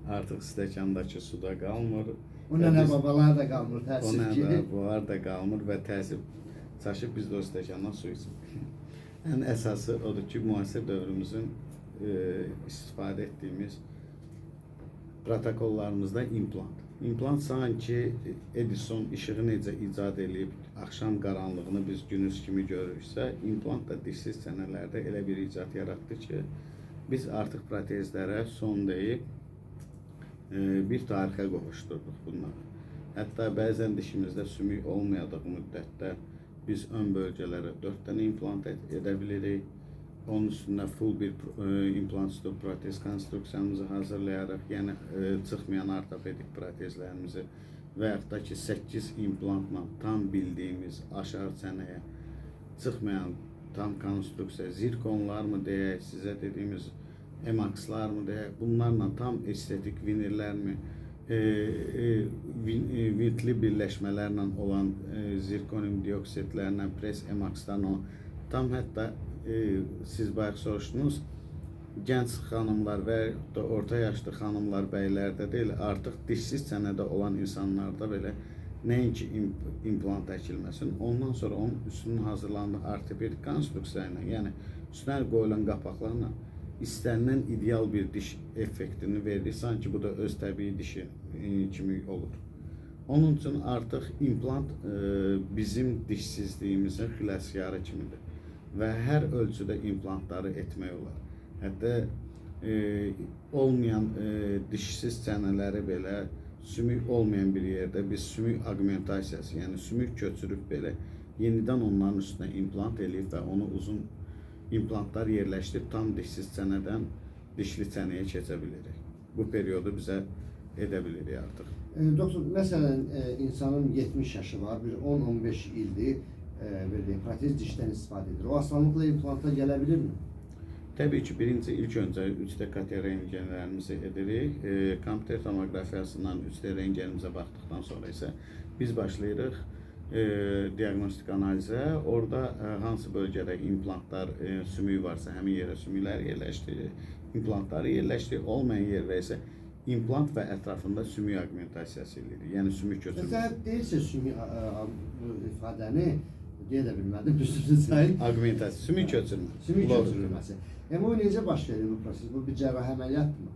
D: Artıq stəkandakı suda qalmır.
A: O nənə-babalar da qalmır, təəssüf ki.
D: O nənə-babalar da qalmır və təəssüf çaşıb biz də o stəkandan su içmirik. Ən əsası odur ki, müasir dövrümüzün istifadə etdiyimiz protokollarımızda implant. İmplant sanki Edison işığı necə icad edib, axşam qaranlığını biz günüz kimi görürüksə, implant da dişsiz çənələrdə elə bir icad yaratdı ki, biz artıq protezlərə son deyib bir tarixə qovuşdurduq bunları. Hətta bəzən dişimizdə sümük olmayadığı müddətdə biz ön bölgələrə 4 dənə implant edə bilirik. Onun üstündə full bir implantlı protez konstruksiyamızı hazırlayaraq, yəni çıxmayan ortopedik protezlərimizi və yaxud da ki 8 implantla tam bildiyimiz aşağı çənəyə çıxmayan tam konstruksiya, zirkonlar mı deyək, sizə dediyimiz emakslar mı deyək, bunlarla tam estetik vinillərmi, vintli birləşmələrlə olan zirkonium dioksidlərlə, pres emaksdan o tam hətta siz bayaq soruşdunuz, gənc xanımlar və da orta yaşlı xanımlar, bəylərdə deyil, artıq dişsiz çənədə olan insanlarda belə nəinki implant əkilməsin, ondan sonra onun üstünün hazırlandığı ortopedik konstruksiya ilə, yəni üstünə qoyulan qapaqlarla istənilən ideal bir diş effektini verir, sanki bu da öz təbii dişi kimi olur. Onun üçün artıq implant bizim dişsizliyimizin xilaskarı kimidir və hər ölçüdə implantları etmək olar. Hətta olmayan dişsiz çənələri belə sümük olmayan bir yerdə biz sümük augmentasiyası, yəni sümük köçürüb belə yenidən onların üstünə implant eləyib və onu uzun implantlar yerləşdirib tam dişsiz çənədən dişli çənəyə keçə bilirik. Bu periodu bizə edə bilirik artıq.
A: Doktor, məsələn, insanın 70 yaşı var, bir 10-15 ildir belə protez dişdən istifadə edir. O asanlıqla implanta gələ bilirmi?
D: Təbii ki, ilk öncə 3D KT rentgenlərimizi edirik. Kompüter tomografiyasından 3D rentgenimizə baxdıqdan sonra isə biz başlayırıq diaqnostik analizə. Orada hansı bölgədə implantlar, sümük varsa həmin yerə sümükləri yerləşdirir, implantları yerləşdirir. Olmayan yerdə isə implant və ətrafında sümük aqmentasiyası edilir. Yəni sümük köçürmə.
A: Məsələn, deyirsə sümük bu ifadəni deyə də bilmədim, düzdür sayın.
D: Aqmentasiya, sümük köçürmə.
A: Sümük köçürülməsi. Yəni o necə baş verir bu proses? Bu bir cərrahi əməliyyatmı?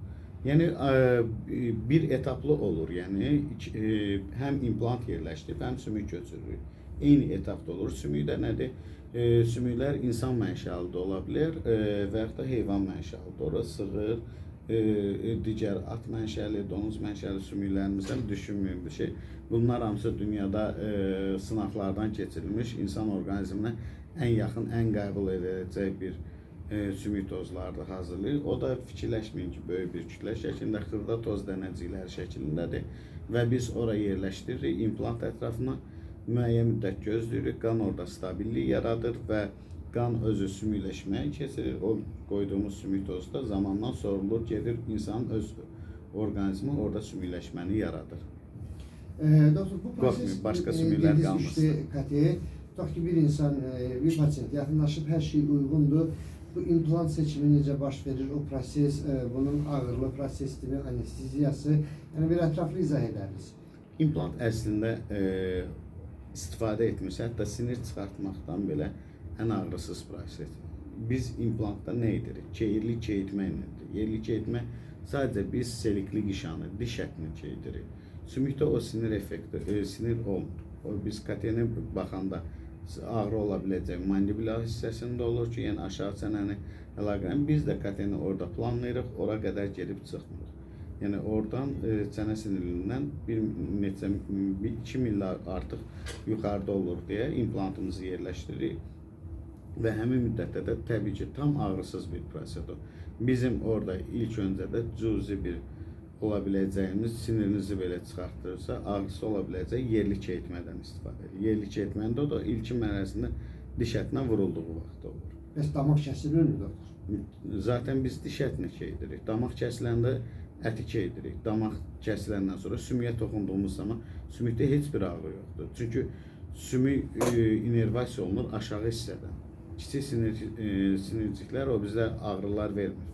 D: Yəni bir etaplı olur. Yəni həm implant yerləşdirib, həm sümük köçürülür. Eyni etapda olur. Sümük də nədir? Sümüklər insan mənşəli də ola bilər və yaxud da heyvan mənşəli də. Ora sığır, digər at mənşəli, donuz mənşəli sümüklərimizdən düşünmüyorum ki, bunlar hamısı dünyada sınaqlardan keçirilmiş, insan orqanizminə ən yaxın, ən qəbul ediləcək bir sümük tozlardır hazırlayır. O da fikirləşməyin ki, böyük bir kütlə şəklində xırda toz dənəcikləri şəklindədir və biz ora yerləşdiririk implant ətrafına, müəyyən müddət gözləyirik, qan orada stabillik yaradır və qan özü sümükləşməyə keçirir. O qoyduğumuz sümük tozu da zamandan sorulur, gedir insanın öz orqanizmi orada sümükləşməni yaradır.
A: Doktor, bu proses
D: başqa sümüklər qalmasın.
A: Tutaq ki, bir insan, bir pasiyent yaxınlaşıb, hər şey uyğundur. Bu implant seçimi necə baş verir, o proses, bunun ağırlı prosesini, anesteziyası, yəni bir ətraflı izah edərsiniz.
D: İmplant əslində istifadə etmiş, hətta sinir çıxartmaqdan belə ən ağrısız proses. Biz implantda nə edirik? Keyirli keyitmə ilə. Yerli keyitmə sadəcə biz selikli qişanı, diş ətini keydirik. Sümükdə o sinir effekti, sinir olmur. O biz KT-nə baxanda ağrı ola biləcək mandibular hissəsində olur ki, yəni aşağı çənəni əlaqələn. Biz də KT-ni orada planlayırıq, ora qədər gedib çıxmırıq. Yəni oradan çənə sinirindən 2 millər artıq yuxarıda olur deyə implantımızı yerləşdiririk. Və həmin müddətdə də təbii ki, tam ağrısız bir prosedur. Bizim orada ilk öncə də cüzi bir ola biləcəyimiz, sinirinizi belə çıxartdırırsa, ağrısı ola biləcək yerli keyitmədən istifadə edir. Yerli keyitməndə o da ilkin mərhələsində diş ətinə vurulduğu vaxt olur.
A: Bəs damaq kəsilirmi, doktor?
D: Zaten biz diş ətini keydirik. Damaq kəsiləndə əti keydirik. Damaq kəsiləndən sonra sümüyə toxunduğumuz zaman sümükdə heç bir ağrı yoxdur. Çünki sümük inervasiya olunur aşağı hissədən. Kiçik sinirciklər o bizə ağrılar vermir.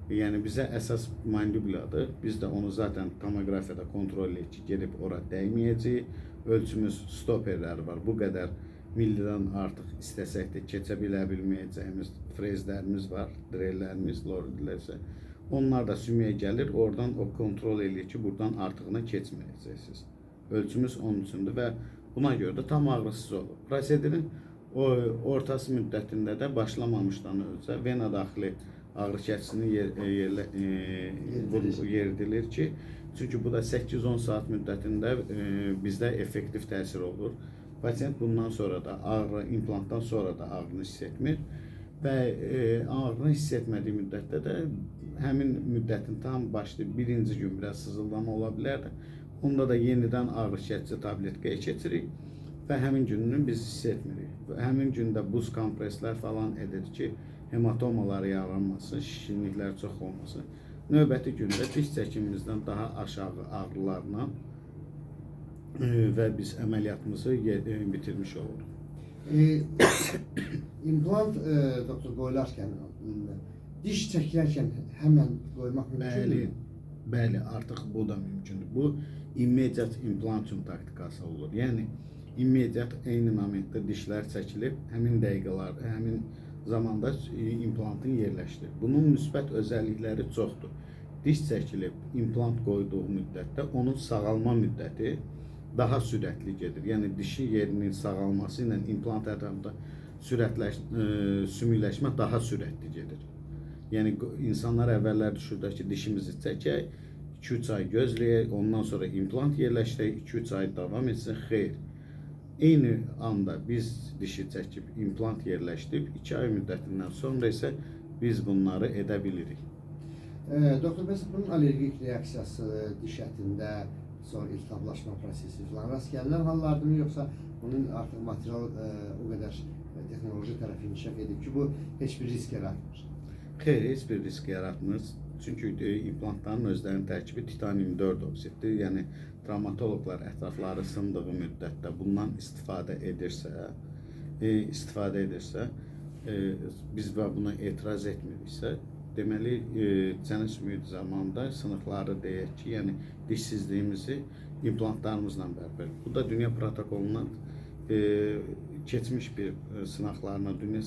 D: Yəni bizə əsas mandibuladır. Biz də onu zaten tomografiyada kontrol edirik ki, gedib ora dəyməyəcək. Ölçümüz stoperləri var. Bu qədər millidən artıq istəsək də keçə bilməyəcəyimiz frezlərimiz var, drellərimiz, lordilərsə. Onlar da sümüyə gəlir, oradan o kontrol edir ki, buradan artığına keçməyəcəksiniz. Ölçümüz onun üçündür və buna görə də tam ağrısız olur. Prosedurin ortası müddətində də başlamamışdan öncə vena daxili ağrı kəsicini yeridilir ki, çünki bu da 8-10 saat müddətində bizdə effektiv təsir olur. Pasiyent bundan sonra da ağrı, implantdan sonra da ağrını hiss etmir və ağrını hiss etmədiyi müddətdə də həmin müddətin tam başlayıb birinci gün biraz sızıldama ola bilər də, onda da yenidən ağrı kəsici tabletkaya keçirik və həmin gününü biz hiss etmirik. Həmin gündə buz kompreslər falan edir ki, hematomalar yaranmasın, şişkinliklər çox olmasın. Növbəti gündə diş çəkimimizdən daha aşağı ağrılarla və biz əməliyyatımızı bitirmiş oluruq.
A: İmplant doktor qoyularkən, diş çəkilərkən həmən qoymaq mümkündür?
D: Bəli, artıq bu da mümkündür. Bu immediat implantium taktikası olur. Yəni immediat eyni momentdə dişlər çəkilib, həmin dəqiqələr, həmin zamanda implantın yerləşdirir. Bunun müsbət özəllikləri çoxdur. Diş çəkilib, implant qoyduğu müddətdə onun sağalma müddəti daha sürətli gedir. Yəni dişi yerinin sağalması ilə implant ətrafında sümükləşmə daha sürətli gedir. Yəni insanlar əvvəllər düşünürlər ki, dişimizi çəkək, 2-3 ay gözləyək, ondan sonra implant yerləşdirək, 2-3 ay davam etsin. Xeyr. Eyni anda biz dişi çəkib, implant yerləşdirib, 2 ay müddətindən sonra isə biz bunları edə bilirik.
A: Doktor, bəs bunun allergik reaksiyası diş ətində, sonra iltihaplaşma prosesi falan rast gələn hallardır mı, yoksa bunun artık material o kadar teknoloji tərəfi inkişaf edib ki, bu heç bir risk yaratmır.
D: Xeyr, heç bir risk yaratmır. Çünki implantların özlərinin tərkibi titanium 4 oksiddir. Yəni travmatoloqlar ətrafları sındığı müddətdə bundan istifadə edirsə, biz və buna etiraz etmiriksə, deməli çənə sümüyü zamanında sınıqları deyək ki, yəni dişsizliyimizi implantlarımızla bərabər. Bu da dünya protokolundan keçmiş bir sınaqlarına, dünya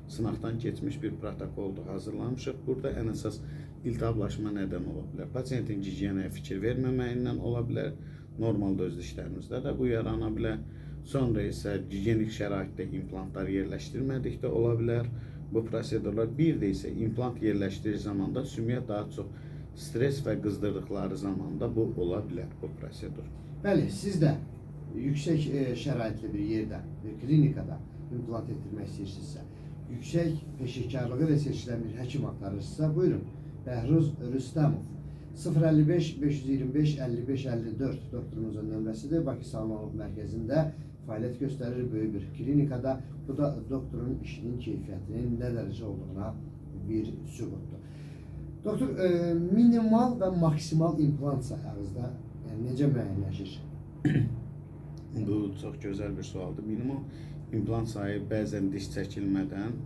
D: sınaqdan keçmiş bir protokoldur, hazırlamışıq. Burada ən əsas iltihaplaşma nədən ola bilər? Pasiyentin gigiyenaya fikir verməməyindən ola bilər. Normal döz dişlərimizdə də bu yarana bilər. Sonra isə gigiyenik şəraitdə implantlar yerləşdirmədikdə ola bilər. Bu prosedurlar bir də isə implant yerləşdirir zamanda sümüyə daha çox stres və qızdırdıqları zamanda bu ola bilər, bu prosedur.
A: Bəli, siz də yüksək şəraitli bir yerdə, bir klinikada implant etdirmək istəyirsinizsə, yüksək peşəkarlığı ilə seçilən bir həkim axtarırsınızsa, buyurun. Bəhruz Rüstəmov 055 525 55 54 doktorumuzun nömrəsidir. Bakı Sağlamlıq Mərkəzində fəaliyyət göstərir böyük bir klinikada. Bu da doktorun işinin keyfiyyətinin nə dərəcə olduğuna bir sübutdur. Doktor, minimal və maksimal implant sayağınızda necə müəyyənləşir?
D: Bu çox gözəl bir sualdır. Minimal implant sayı bəzən diş çəkilmədən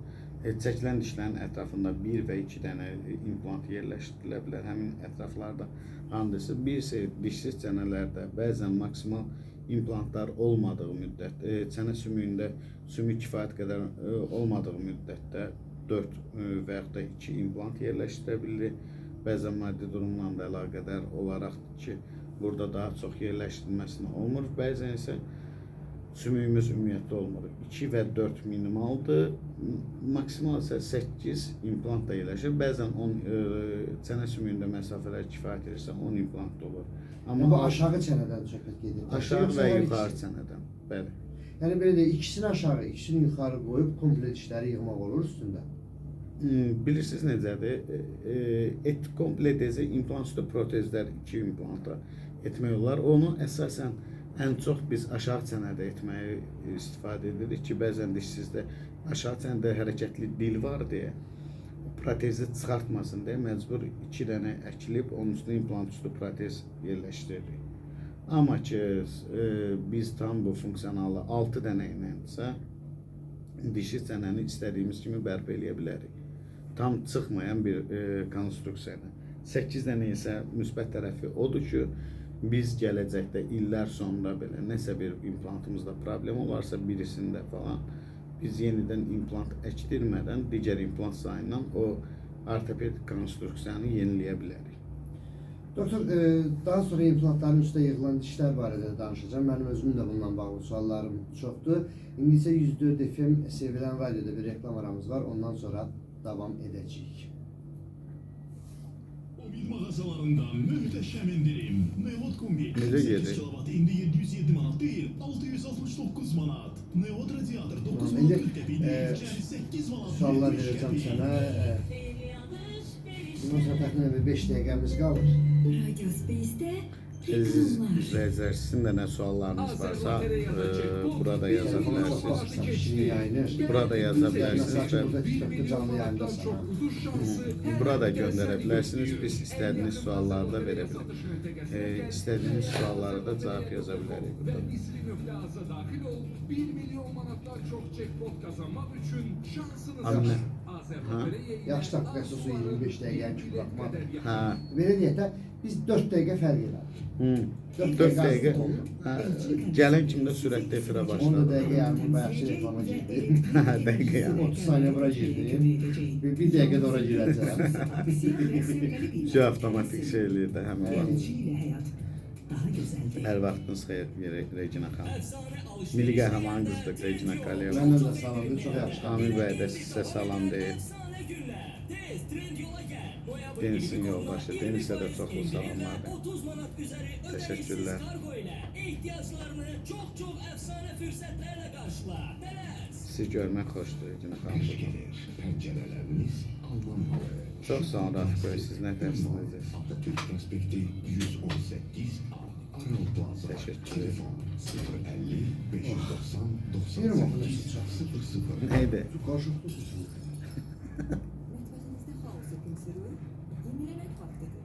D: çəkilən dişlərin ətrafında 1 və 2 dənə implant yerləşdirilə bilər. Həmin ətraflarda handisi bir dişsiz çənələrdə bəzən maksimal implantlar olmadığı müddətdə, çənə sümüyündə sümük kifayət qədər olmadığı müddətdə 4 və yaxud da 2 implant yerləşdirə bilir. Bəzən maddi durumla da əlaqədar olaraq ki, burada daha çox yerləşdirilməsinə olmur. Bəzən isə sümüyümüz ümumiyyətlə olmur. 2 və 4 minimaldır. Maksimal isə 8 implant da yerləşir. Bəzən 10 çənə sümüyündə məsafələr kifayət edirsə 10 implant da olur.
A: Amma bu aşağı çənədən söhbət gedir.
D: Aşağı və yuxarı çənədən. Bəli.
A: Yəni belə də ikisini aşağı, ikisini yuxarı qoyub komple dişləri yığmaq olur üstündə.
D: Bilirsiniz necədir? Komple deyəcək implant üstü protezlər 2 implanta etmək olar. Onu əsasən ən çox biz aşağı çənədə etməyi istifadə edirik ki, bəzən dişsizdə aşağı çənədə hərəkətli dil var deyə protezi çıxartmasın deyə məcbur 2 dənə əkilib onun üstünə implant üstü protez yerləşdiririk. Amma ki biz tam bu funksiyonalı 6 dənə ilənsə dişi çənəni istədiyimiz kimi bərpa eləyə bilərik. Tam çıxmayan bir konstruksiyanı. 8 dənə isə müsbət tərəfi odur ki, biz gələcəkdə illər sonra belə nəsə bir implantımızda problem olarsa birisində falan biz yenidən implant əkdirmədən digər implant sayından o ortopedik konstruksiyanı yeniləyə bilərik.
A: Doktor, daha sonra implantların üstə yığılan dişlər barədə danışacağım. Mənim özümün də bununla bağlı suallarım çoxdur. İndi isə 104 FM sevilən radioda bir reklam aramız var. Ondan sonra davam edəcəyik.
H: Mobil mağazalarında möhtəşəm indirim. Neod kombi
D: Necə
H: 8
D: gedir?
H: kilovat indi 707 manat deyil, 669 manat. Neod radiator 9
A: Tamam,
H: manat
A: indi,
H: 40 qəpik deyil, yəni 8 manat.
A: Suallar
H: 75
A: verəcəm
H: qəpik.
A: sənə. Bundan sonra təxminən bir 5 dəqiqəmiz qalır.
G: Radio Space'de
D: Siz
G: reklamlar.
D: izləyicilər, sizin də nə suallarınız varsa burada yaza bilərsiniz.
A: Şimdi yayını.
D: Burada yaza bilərsiniz
A: Burada
D: və
A: TikTok'ta canlı yayında sana.
D: burada göndərə bilərsiniz. Biz istədiyiniz sualları da verə bilərik. İstədiyiniz suallara da cavab yaza bilərik burada.
E: İsri.az'a dahil ol. 1 milyon manatlar çok jackpot kazanmak için şansınız
D: Anne.
E: var. Azerbaycan'a
A: Yaxşı dakika sosu 25 dəqiqə ki baxmadı.
D: Hə.
A: Belə deyək də biz 4 dəqiqə fərq elədik.
D: 4 dəqiqə. Gələn kimdə sürətli efirə
A: 10
D: başladı.
A: dəqiqə yəni bayaqçı reklama girdi.
D: Dəqiqə yəni.
A: 30 saniyə bura girdi. Bir dəqiqə də ora girəcəm.
D: Şu avtomatik şeyliyi də həmin var.
G: Enerjiyle hayat daha güzel değil.
D: Hər vaxtınız xeyir Regina xanım. Milli qəhrəman qızdır Regina Kaliyeva.
A: Məndən də salamdır, çox yaxşı.
D: Amir bəy də sizə salam deyir. Deniz'in yoldaşı. Deniz'e de çoxlu salamlar. Teşekkürler. Sizi görmək xoşdur Regina xanım.
F: Qış gəlir, pəncərələriniz alman halı.
D: Çox sağ ol Rafiq bəy, siz nə təhsil edəcəksiniz?
F: Atatürk prospekti 118A. Aral Plaza.
D: Teşekkür
F: Telefon 050 590
A: Yerim
F: 98 00.
D: Neydi?
A: Qarşılıqlı seçim.
G: Mətbəxinizdə xaosu sırrı yeniləmək vaxtıdır.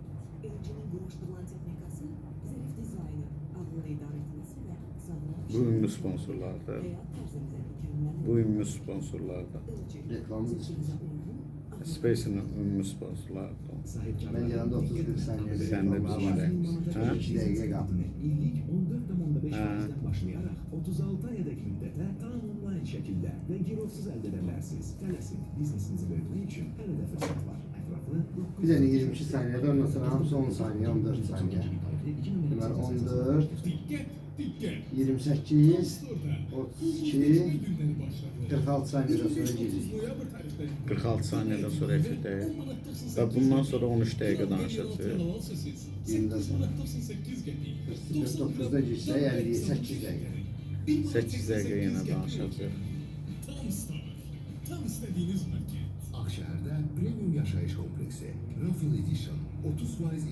G: LG-nin quraşdırılan texnikası, zərif dizaynı, ağıllı idarə etməsi və sağlam
D: Bu ünlü sponsorlardır.
G: həyat tərzimizə mükəmməl
D: Bu ünlü sponsorlardır.
A: Reklamı
D: Space'in ünlü sponsorlardır.
A: Ben yanında 31 saniye
D: Sen de bizimle. Ha?
A: 2 dəqiqə qaldı.
H: İllik 14,5%'den
D: Ha.
H: başlayarak 36 aydaki müddete tam online şekilde ve girovsuz elde edersiniz. Tələsin, biznesinizi böyütmək üçün hələ də fürsət var. Ətraflı
A: Bir dənə 22 saniyədə, ondan sonra hamısı 10 saniyə, 14 saniyə. Deməli 14,
E: Dikkat, dikkat.
A: 28,
E: Burada
A: 32,
E: ödülleri başladı.
A: 46 saniyədən sonra gedirik.
E: Noyabr tarihleri.
D: 46 saniyədən sonra efirdə və bundan sonra 13 dəqiqə danışacağıq.
A: Yirmide sonra. 49'da girsə 58 dəqiqə.
D: 8 dəqiqə yenə danışacağıq.
E: Tam star. Tam istediğiniz market.
F: Akşehir'de premium yaşayış kompleksi. Raffle Edition. 30%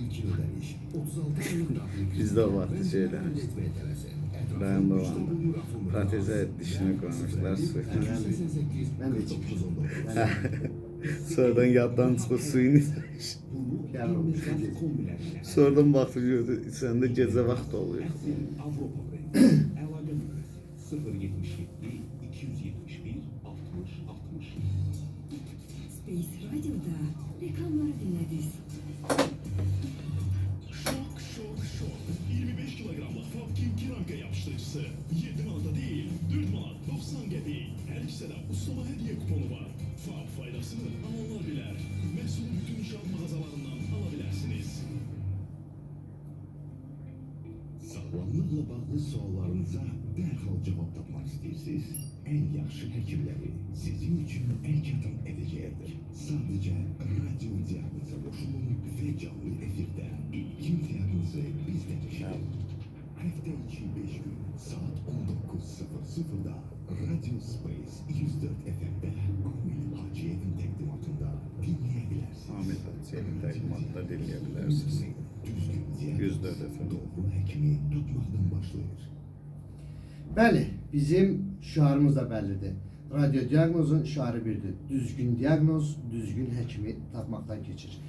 F: ilkin ödemiş. 36 aylık dahil.
D: Bizdə var şeylər. Dayan babam. Protezə dişini qoymuşlar.
A: Ben de çıkıyorum.
D: Sonradan yaddan çıxıb suyunu içmiş. Sonradan baxıb gördü, səndə gecə vaxt oluyor.
H: Avropa brendi. Əlaqə nömrəsi 077 271 60 60.
G: Space Radio'da reklamları dinlediniz.
H: Şok şok şok. 25 kilogramlık Popkin Kiranka yapıştırıcısı. 7 manata değil, 4 manat 90 qəpik. Hər kisədə ustama hediyə kuponu var. Fab faydasını alanlar bilər. Məhsulu bütün inşaat mağazalarından ala bilərsiniz.
F: Sağlamlıqla bağlı suallarınıza dərhal cavab tapmaq istəyirsiniz? Ən yaxşı həkimləri sizin üçün ən çatan edəcəkdir. Sadəcə radio diaqnoza qoşulun və canlı efirdə ilkin diaqnozu bizdə düşər. Həftə içi 5 gün saat 19:00-da Radio Space 104 FM-də Amil Hacıyevin təqdimatında dinləyə bilərsiniz.
D: Amil Hacıyevin təqdimatında dinləyə bilərsiniz.
F: Düzgün
D: 104 FM.
F: doğru həkimi tapmaqdan başlayır.
A: Bəli, bizim şüarımız da bəllidir. Radyo diaqnozun şüarı birdir. Düzgün diaqnoz, düzgün həkimi tapmaqdan keçir.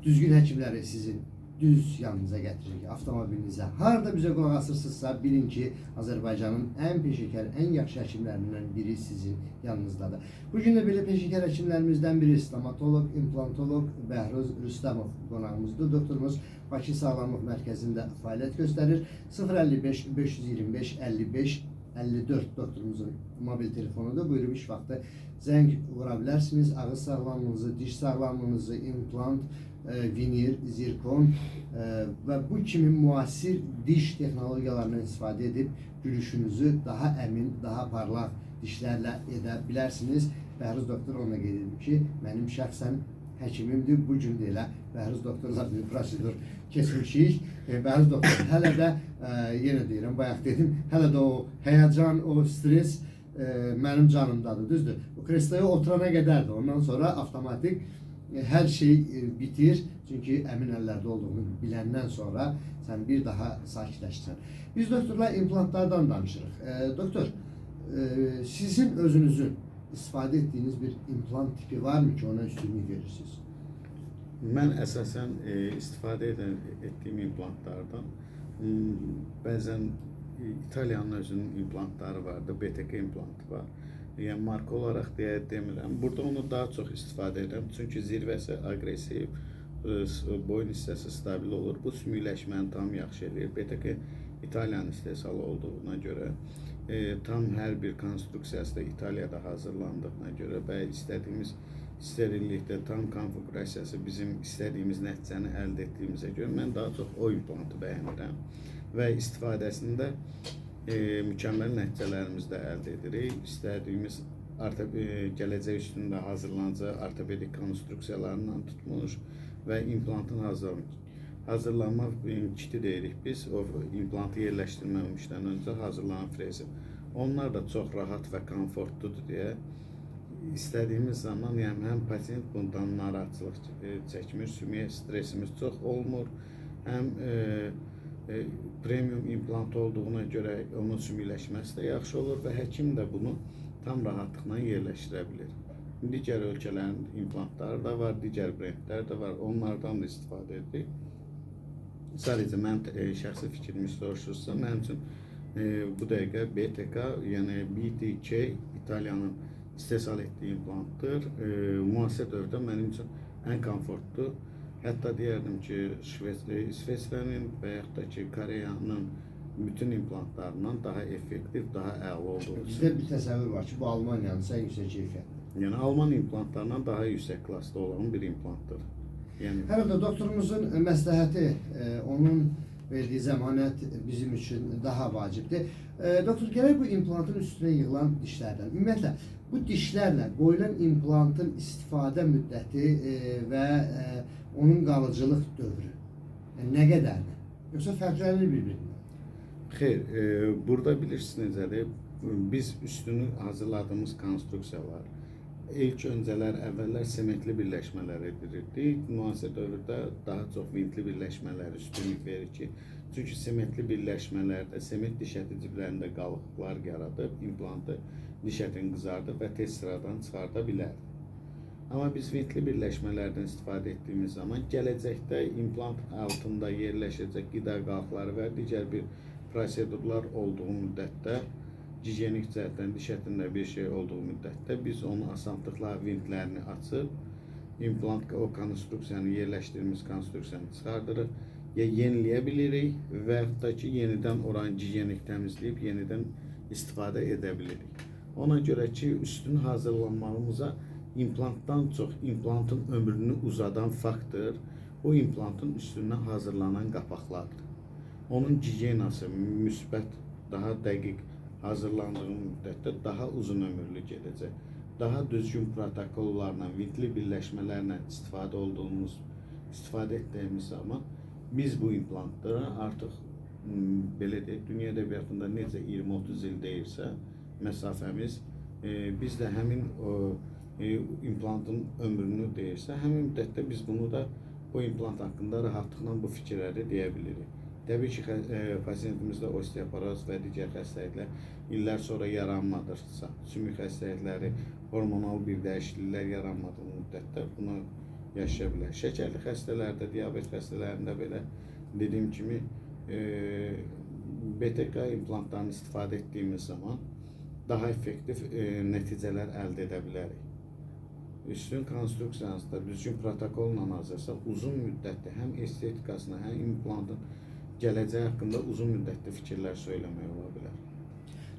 A: Düzgün həkimləri sizin düz yanınıza gətiririk, avtomobilinizə. Harada bizə qulaq asırsınızsa, bilin ki, Azərbaycanın ən peşəkar, ən yaxşı həkimlərindən biri sizin yanınızdadır. Bugün də belə peşəkar həkimlərimizdən biri stomatoloq, implantoloq Bəhruz Rüstəmov qonağımızdır. Doktorumuz Bakı Sağlamlıq Mərkəzində fəaliyyət göstərir. 055 525 55 54 doktorumuzun mobil telefonudur. Buyurub iş vaxtı zəng vura bilərsiniz. Ağız sağlamlığınızı, diş sağlamlığınızı, implant, vinir, zirkon və bu kimi müasir diş texnologiyalarından istifadə edib gülüşünüzü daha əmin, daha parlaq dişlərlə edə bilərsiniz. Bəhruz doktor ona qeyd edib ki, mənim şəxsən həkimimdir. Bu gün də elə Bəhruz doktorla bir prosedur keçmişik. Bəhruz doktor hələ də, yenə deyirəm, bayaq dedim, hələ də o həyəcan, o stres mənim canımdadır, düzdür. O krestoya oturana qədərdir. Ondan sonra avtomatik hər şey bitir. Çünki əmin əllərdə olduğunu biləndən sonra sən bir daha sakitləşirsən. Biz doktorla implantlardan danışırıq. Doktor, sizin özünüzün istifadə etdiyiniz bir implant tipi varmı ki, ona üstünlük verirsiniz?
D: Mən əsasən istifadə etdiyim implantlardan bəzən İtaliyanın özünün implantları vardı, BTK implantı var. Yəni marka olaraq demirəm. Burada onu daha çox istifadə edirəm. Çünki zirvəsi aqressiv, boyun hissəsi stabil olur. Bu sümükləşməni tam yaxşı eləyir. BTK İtaliyanın istehsalı olduğuna görə tam hər bir konstruksiyası da İtaliyada hazırlandığına görə və istədiyimiz sterillikdə tam konfigurasiyası bizim istədiyimiz nəticəni əldə etdiyimizə görə mən daha çox o implantı bəyənirəm və istifadəsində mükəmməl nəticələrimizi də əldə edirik. İstədiyimiz gələcək üstündə hazırlanacaq ortopedik konstruksiyalarından tutmuş və implantın hazırlanma kiti deyirik biz. O implantı yerləşdirməmişdən öncə hazırlanan frezi. Onlar da çox rahat və komfortludur deyə istədiyimiz zaman, yəni həm pasiyent bundan narahatçılıq çəkmir, sümüyə stresimiz çox olmur, həm premium implant olduğuna görə onun sümükləşməsi də yaxşı olur və həkim də bunu tam rahatlıqla yerləşdirə bilir. Digər ölkələrin implantları da var, digər brendlər də var, onlardan da istifadə edirik. Sadəcə mən şəxsi fikrimi soruşursa, mənim üçün bu dəqiqə BTK, yəni BTK İtaliyanın istehsal etdiyi implantdır. Müasir dövrdə mənim üçün ən komfortlu. Hətta deyərdim ki, İsveçrənin və yaxud da ki, Koreyanın bütün implantlarından daha effektiv, daha əla olduğu üçün.
A: Bizdə bir təsəvvür var ki, bu Almaniyanın ən yüksək keyfiyyətli.
D: Yəni Alman implantlarından daha yüksək klassda olan bir implantdır. Yəni
A: Hər halda doktorumuzun məsləhəti, onun verdiyi zəmanət bizim üçün daha vacibdir. Doktor, gərək bu implantın üstünə yığılan dişlərdən, ümumiyyətlə bu dişlərlə qoyulan implantın istifadə müddəti və onun qalıcılıq dövrü nə qədərdir? Yoxsa fərqlənir bir-birindən?
D: xeyr, burada bilirsiniz necədir? Biz üstünü hazırladığımız konstruksiyalar ilk öncələr, əvvəllər sementli birləşmələr edirdik. Müasir dövrdə daha çox vintli birləşmələr üstünlük verir ki, çünki sementli birləşmələrdə sement diş əti ciblərində qalıqlar yaradıb, implantı diş ətini qızardıb və tez sıradan çıxarda bilər. Amma biz vintli birləşmələrdən istifadə etdiyimiz zaman gələcəkdə implant altında yerləşəcək qida qalıqları və digər bir prosedurlar olduğu müddətdə, gigiyenik cəhətdən diş ətində bir şey olduğu müddətdə biz onu asanlıqla vintlərini açıb, implant o konstruksiyanı, yerləşdirdiğimiz konstruksiyanı çıxardırıq, ya yeniləyə bilirik və yaxud da ki, yenidən oranı gigiyenik təmizləyib, yenidən istifadə edə bilirik. Ona görə ki, üstün hazırlanmağımıza implantdan çox implantın ömrünü uzadan faktor o implantın üstündən hazırlanan qapaqlardır. Onun gigiyenası müsbət, daha dəqiq hazırlandığı müddətdə daha uzun ömürlü gedəcək. Daha düzgün protokollarla, vintli birləşmələrlə istifadə etdiyimiz zaman biz bu implantlara artıq belə deyək, dünya ədəbiyyatında necə 20-30 il deyirsə məsafəmiz, biz də həmin o implantın ömrünü deyirsə, həmin müddətdə biz bunu da o implant haqqında rahatlıqla bu fikirləri deyə bilirik. Təbii ki, pasiyentimizdə osteoporoz və digər xəstəliklər illər sonra yaranmadırsa, sümük xəstəlikləri, hormonal bir dəyişikliklər yaranmadığı müddətdə bunu yaşaya bilər. Şəkərli xəstələrdə, diabet xəstələrində belə dediyim kimi BTK implantlarını istifadə etdiyimiz zaman daha effektiv nəticələr əldə edə bilərik. Üstün konstruksiyasında düzgün protokolla hazırsa uzun müddətdə həm estetikasına, həm implantın gələcəyi haqqında uzun müddətli fikirlər söyləmək ola bilər.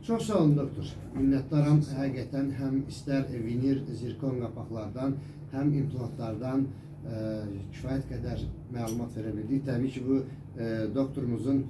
A: Çox sağ olun doktor. Minnətdaram həqiqətən həm istər vinir, zirkon qapaqlardan, həm implantlardan kifayət qədər məlumat verə bildik. Təbii ki, bu doktorumuzun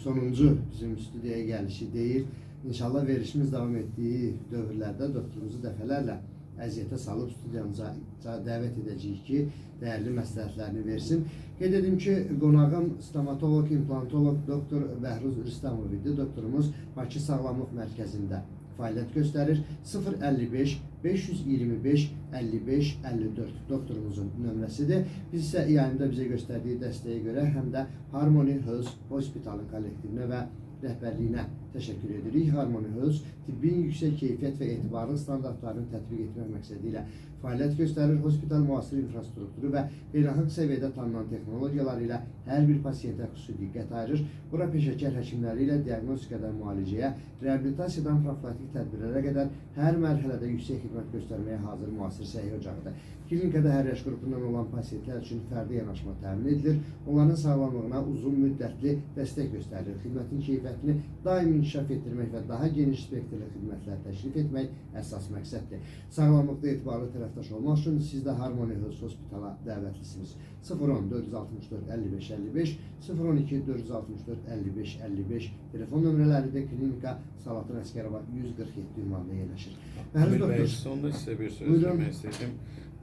A: sonuncu bizim studiyaya gəlişi deyil. İnşallah verişimiz davam etdiyi dövrlərdə doktorumuzu dəfələrlə əziyyətə salıb studiyamıza dəvət edəcəyik ki, dəyərli məsləhətlərini versin. Qeyd edim ki, qonağım stomatoloq, implantoloq doktor Bəhruz Rüstəmov idi. Doktorumuz Bakı Sağlamlıq Mərkəzində fəaliyyət göstərir. 055 525 55 54 doktorumuzun nömrəsidir. Biz isə yayında bizə göstərdiyi dəstəyə görə həm də Harmony Health Hospitalın kollektivinə və rəhbərliyinə təşəkkür edirik. Harmony Health tibbin yüksək keyfiyyət və etibarlı standartlarını tətbiq etmək məqsədi ilə fəaliyyət göstərir. Hospital müasir infrastrukturu və beynəlxalq səviyyədə tanınan texnologiyaları ilə hər bir pasiyentə xüsusi diqqət ayırır. Bura peşəkar həkimləri ilə diaqnostikadan müalicəyə, reabilitasiyadan profilaktik tədbirlərə qədər hər mərhələdə yüksək xidmət göstərməyə hazır müasir səhiyyə ocağıdır. Klinikada hər yaş qrupundan olan pasiyentlər üçün fərdi yanaşma təmin edilir. Onların sağlamlığına uzun müddətli dəstək göstərilir. Xidmətin keyfiyyətini daim inkişaf etdirmək və daha geniş spektrli xidmətlər təklif etmək əsas məqsəddir. Sağlamlıqda etibarlı tərəfdaş olmaq üçün siz də Harmony Health Hospitala dəvətlisiniz. 010 464 55 55 012 464 55 55 telefon nömrələri də klinika Salatın Əsgərova 147 ünvanında yerləşir.
D: Əmir bəy, sonda sizə bir söz demək istəyirəm.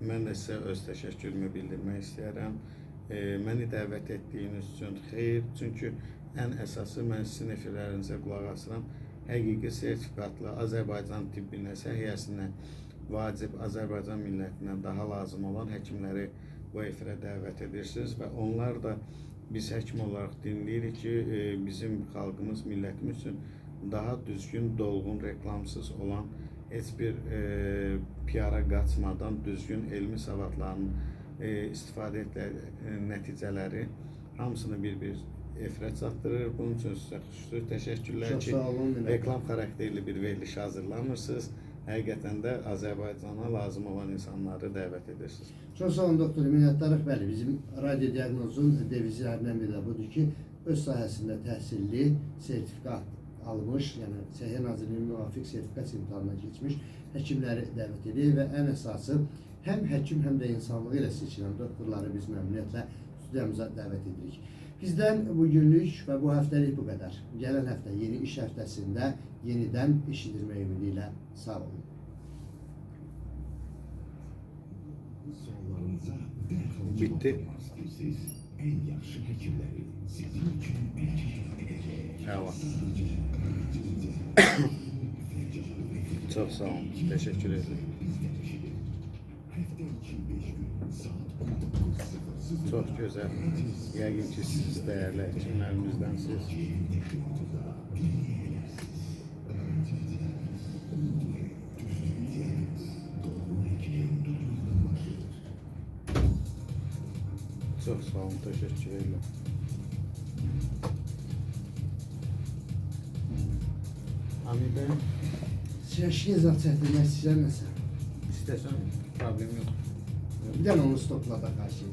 D: Mən də sizə öz təşəkkürümü bildirmək istəyirəm. Məni dəvət etdiyiniz üçün xeyir. Çünki ən əsası mən sizin efirlərinizə qulaq asıram. Həqiqi sertifikatlı Azərbaycan tibbinə, səhiyyəsinə vacib Azərbaycan millətinə daha lazım olan həkimləri bu efirə dəvət edirsiniz və onlar da biz həkim olaraq dinləyirik ki, bizim xalqımız, millətimiz üçün daha düzgün, dolğun, reklamsız olan heç bir PR-a qaçmadan düzgün elmi savadların istifadə etdiyi nəticələri hamısını bir efirə çatdırır. Bunun üçün sizə xüsusi təşəkkürlər
A: Çox
D: ki,
A: sağ olun, minnətdarım.
D: reklam xarakterli bir veriliş hazırlamırsınız. Həqiqətən də Azərbaycana lazım olan insanları dəvət edirsiniz.
A: Çox sağ olun doktor, minnətdarıq. Bəli, bizim radio diaqnozun devizlərindən biri də budur ki, öz sahəsində təhsilli, sertifikat almış, yəni Səhiyyə Nazirliyinin müvafiq sertifikat imtahanına keçmiş həkimləri dəvət edir və ən əsası həm həkim, həm də insanlığı ilə seçilən doktorları biz məmnuniyyətlə studiyamıza dəvət edirik. Bizdən bugünlük və bu həftəlik bu qədər. Gələn həftə yeni iş həftəsində yenidən eşidilmək ümidi ilə sağ olun.
F: Suallarınıza dərhal
D: Bitti.
F: cavab tapmaq istəyirsiniz. Ən yaxşı həkimləri sizin üçün ən çətin edəcək.
D: Əla.
F: Sadəcə
D: Çox sağ olun, təşəkkür edirəm.
F: bizdən eşidin. Həftə içi 5 gün saat 19:00.
D: Çox gözəl. Yəqin ki, siz dəyərli həkimlərimizdənsiniz. Çox sağ olun, təşəkkür edirəm. Amir bəy,
A: Çəşkiyə zat çəkdirmək istəyirsən nəsə?
D: istəsən problem yox.
A: Bir dənə onu stopla da qarşı.